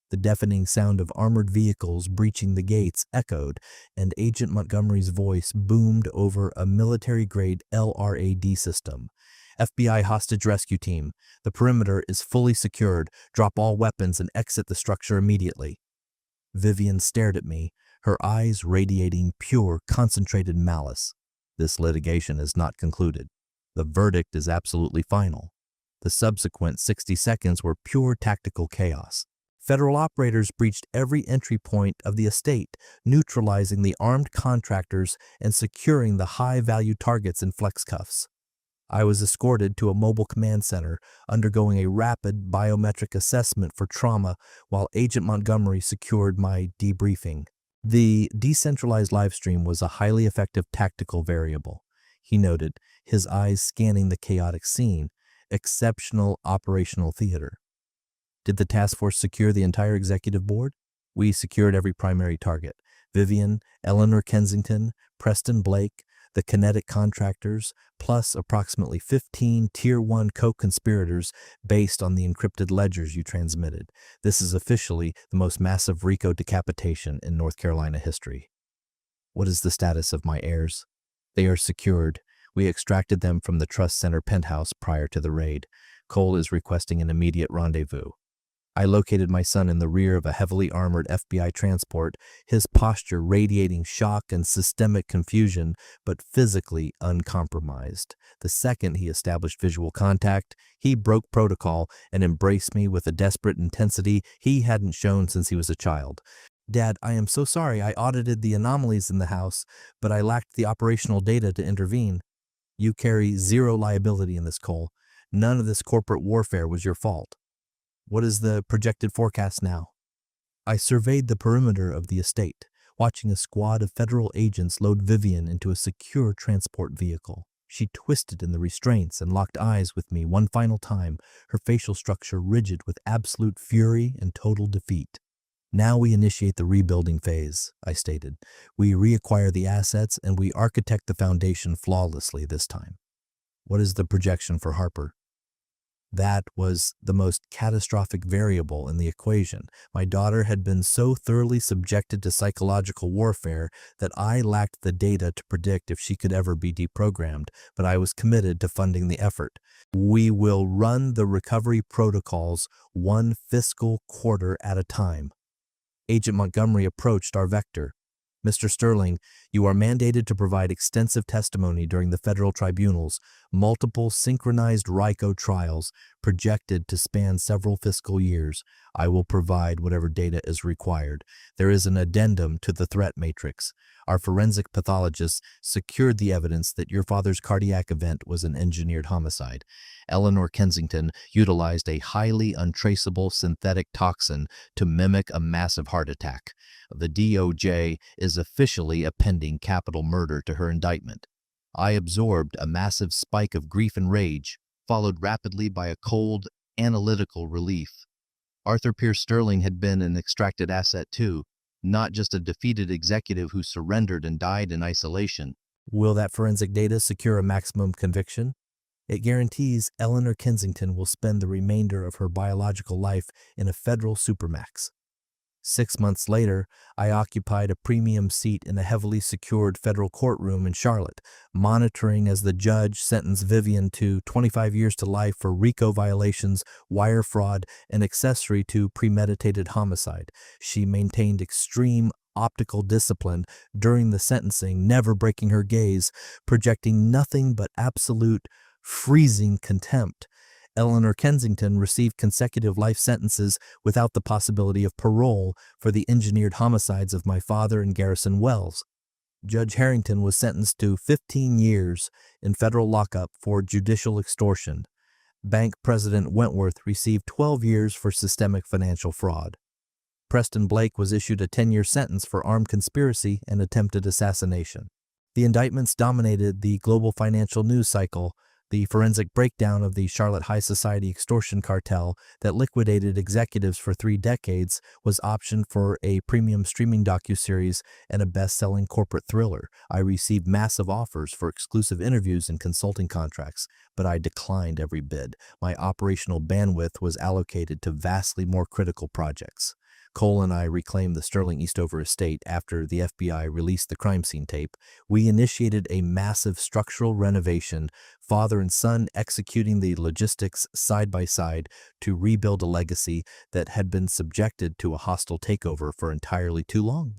The deafening sound of armored vehicles breaching the gates echoed, and Agent Montgomery's voice boomed over a military-grade LRAD system. "FBI hostage rescue team. The perimeter is fully secured. Drop all weapons and exit the structure immediately." Vivian stared at me, her eyes radiating pure, concentrated malice. "This litigation is not concluded. The verdict is absolutely final." The subsequent 60 seconds were pure tactical chaos. Federal operators breached every entry point of the estate, neutralizing the armed contractors and securing the high-value targets in flex cuffs. I was escorted to a mobile command center, undergoing a rapid biometric assessment for trauma while Agent Montgomery secured my debriefing. The decentralized livestream was a highly effective tactical variable, he noted, his eyes scanning the chaotic scene. Exceptional operational theater. Did the task force secure the entire executive board? We secured every primary target. Vivian, Eleanor Kensington, Preston Blake, the kinetic contractors, plus approximately 15 Tier 1 co-conspirators based on the encrypted ledgers you transmitted. This is officially the most massive RICO decapitation in North Carolina history. What is the status of my heirs? They are secured. We extracted them from the Trust Center penthouse prior to the raid. Cole is requesting an immediate rendezvous. I located my son in the rear of a heavily armored FBI transport, his posture radiating shock and systemic confusion, but physically uncompromised. The second he established visual contact, he broke protocol and embraced me with a desperate intensity he hadn't shown since he was a child. "Dad, I am so sorry. I audited the anomalies in the house, but I lacked the operational data to intervene." "You carry zero liability in this, Cole. None of this corporate warfare was your fault." What is the projected forecast now? I surveyed the perimeter of the estate, watching a squad of federal agents load Vivian into a secure transport vehicle. She twisted in the restraints and locked eyes with me one final time, her facial structure rigid with absolute fury and total defeat. Now we initiate the rebuilding phase, I stated. We reacquire the assets and we architect the foundation flawlessly this time. What is the projection for Harper? That was the most catastrophic variable in the equation. My daughter had been so thoroughly subjected to psychological warfare that I lacked the data to predict if she could ever be deprogrammed, but I was committed to funding the effort. We will run the recovery protocols one fiscal quarter at a time. Agent Montgomery approached our vector. Mr. Sterling, you are mandated to provide extensive testimony during the federal tribunals, multiple synchronized RICO trials projected to span several fiscal years. I will provide whatever data is required. There is an addendum to the threat matrix. Our forensic pathologists secured the evidence that your father's cardiac event was an engineered homicide. Eleanor Kensington utilized a highly untraceable synthetic toxin to mimic a massive heart attack. The DOJ is officially appending capital murder to her indictment. I absorbed a massive spike of grief and rage, followed rapidly by a cold, analytical relief. Arthur Pierce Sterling had been an extracted asset too, not just a defeated executive who surrendered and died in isolation. Will that forensic data secure a maximum conviction? It guarantees Eleanor Kensington will spend the remainder of her biological life in a federal supermax. 6 months later, I occupied a premium seat in a heavily secured federal courtroom in Charlotte, monitoring as the judge sentenced Vivian to 25 years to life for RICO violations, wire fraud, and accessory to premeditated homicide. She maintained extreme optical discipline during the sentencing, never breaking her gaze, projecting nothing but absolute, freezing contempt. Eleanor Kensington received consecutive life sentences without the possibility of parole for the engineered homicides of my father and Garrison Wells. Judge Harrington was sentenced to 15 years in federal lockup for judicial extortion. Bank President Wentworth received 12 years for systemic financial fraud. Preston Blake was issued a 10-year sentence for armed conspiracy and attempted assassination. The indictments dominated the global financial news cycle. The forensic breakdown of the Charlotte High Society extortion cartel that liquidated executives for 3 decades was optioned for a premium streaming docuseries and a best-selling corporate thriller. I received massive offers for exclusive interviews and consulting contracts, but I declined every bid. My operational bandwidth was allocated to vastly more critical projects. Cole and I reclaimed the Sterling Eastover estate after the FBI released the crime scene tape. We initiated a massive structural renovation, father and son executing the logistics side by side to rebuild a legacy that had been subjected to a hostile takeover for entirely too long.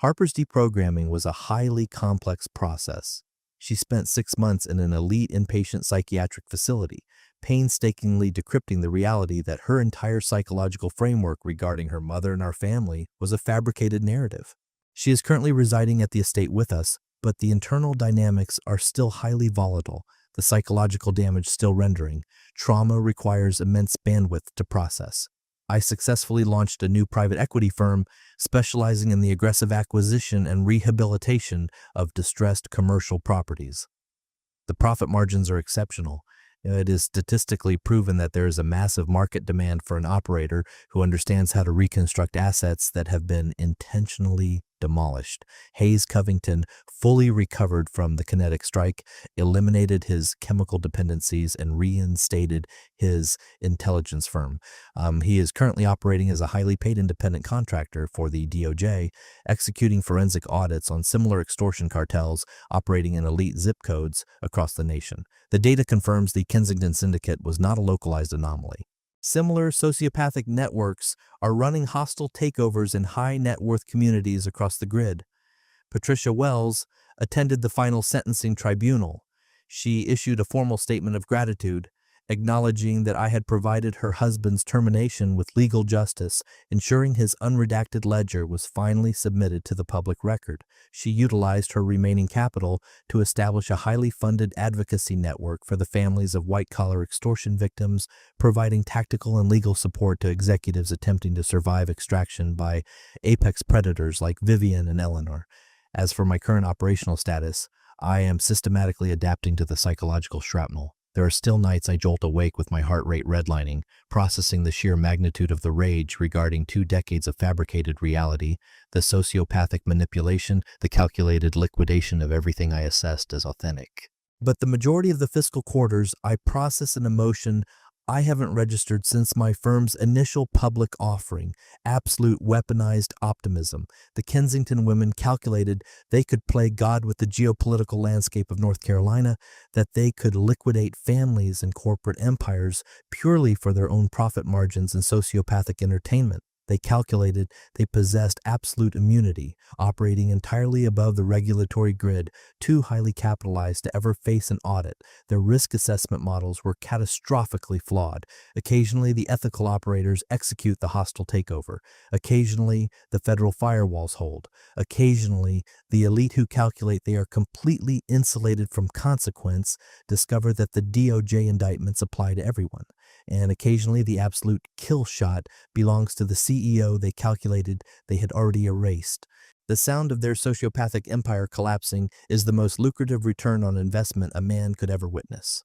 Harper's deprogramming was a highly complex process. She spent 6 months in an elite inpatient psychiatric facility, painstakingly decrypting the reality that her entire psychological framework regarding her mother and our family was a fabricated narrative. She is currently residing at the estate with us, but the internal dynamics are still highly volatile, the psychological damage still rendering. Trauma requires immense bandwidth to process. I successfully launched a new private equity firm specializing in the aggressive acquisition and rehabilitation of distressed commercial properties. The profit margins are exceptional. It is statistically proven that there is a massive market demand for an operator who understands how to reconstruct assets that have been intentionally demolished. Hayes Covington fully recovered from the kinetic strike, eliminated his chemical dependencies, and reinstated his intelligence firm. He is currently operating as a highly paid independent contractor for the DOJ, executing forensic audits on similar extortion cartels operating in elite zip codes across the nation. The data confirms the Kensington Syndicate was not a localized anomaly. Similar sociopathic networks are running hostile takeovers in high net worth communities across the grid. Patricia Wells attended the final sentencing tribunal. She issued a formal statement of gratitude, Acknowledging that I had provided her husband's termination with legal justice, ensuring his unredacted ledger was finally submitted to the public record. She utilized her remaining capital to establish a highly funded advocacy network for the families of white-collar extortion victims, providing tactical and legal support to executives attempting to survive extraction by apex predators like Vivian and Eleanor. As for my current operational status, I am systematically adapting to the psychological shrapnel. There are still nights I jolt awake with my heart rate redlining, processing the sheer magnitude of the rage regarding 2 decades of fabricated reality, the sociopathic manipulation, the calculated liquidation of everything I assessed as authentic. But the majority of the fiscal quarters, I process an emotion I haven't registered since my firm's initial public offering: absolute weaponized optimism. The Kensington women calculated they could play God with the geopolitical landscape of North Carolina, that they could liquidate families and corporate empires purely for their own profit margins and sociopathic entertainment. They calculated they possessed absolute immunity, operating entirely above the regulatory grid, too highly capitalized to ever face an audit. Their risk assessment models were catastrophically flawed. Occasionally, the ethical operators execute the hostile takeover. Occasionally, the federal firewalls hold. Occasionally, the elite who calculate they are completely insulated from consequence discover that the DOJ indictments apply to everyone. And occasionally, the absolute kill shot belongs to the CEO they calculated they had already erased. The sound of their sociopathic empire collapsing is the most lucrative return on investment a man could ever witness.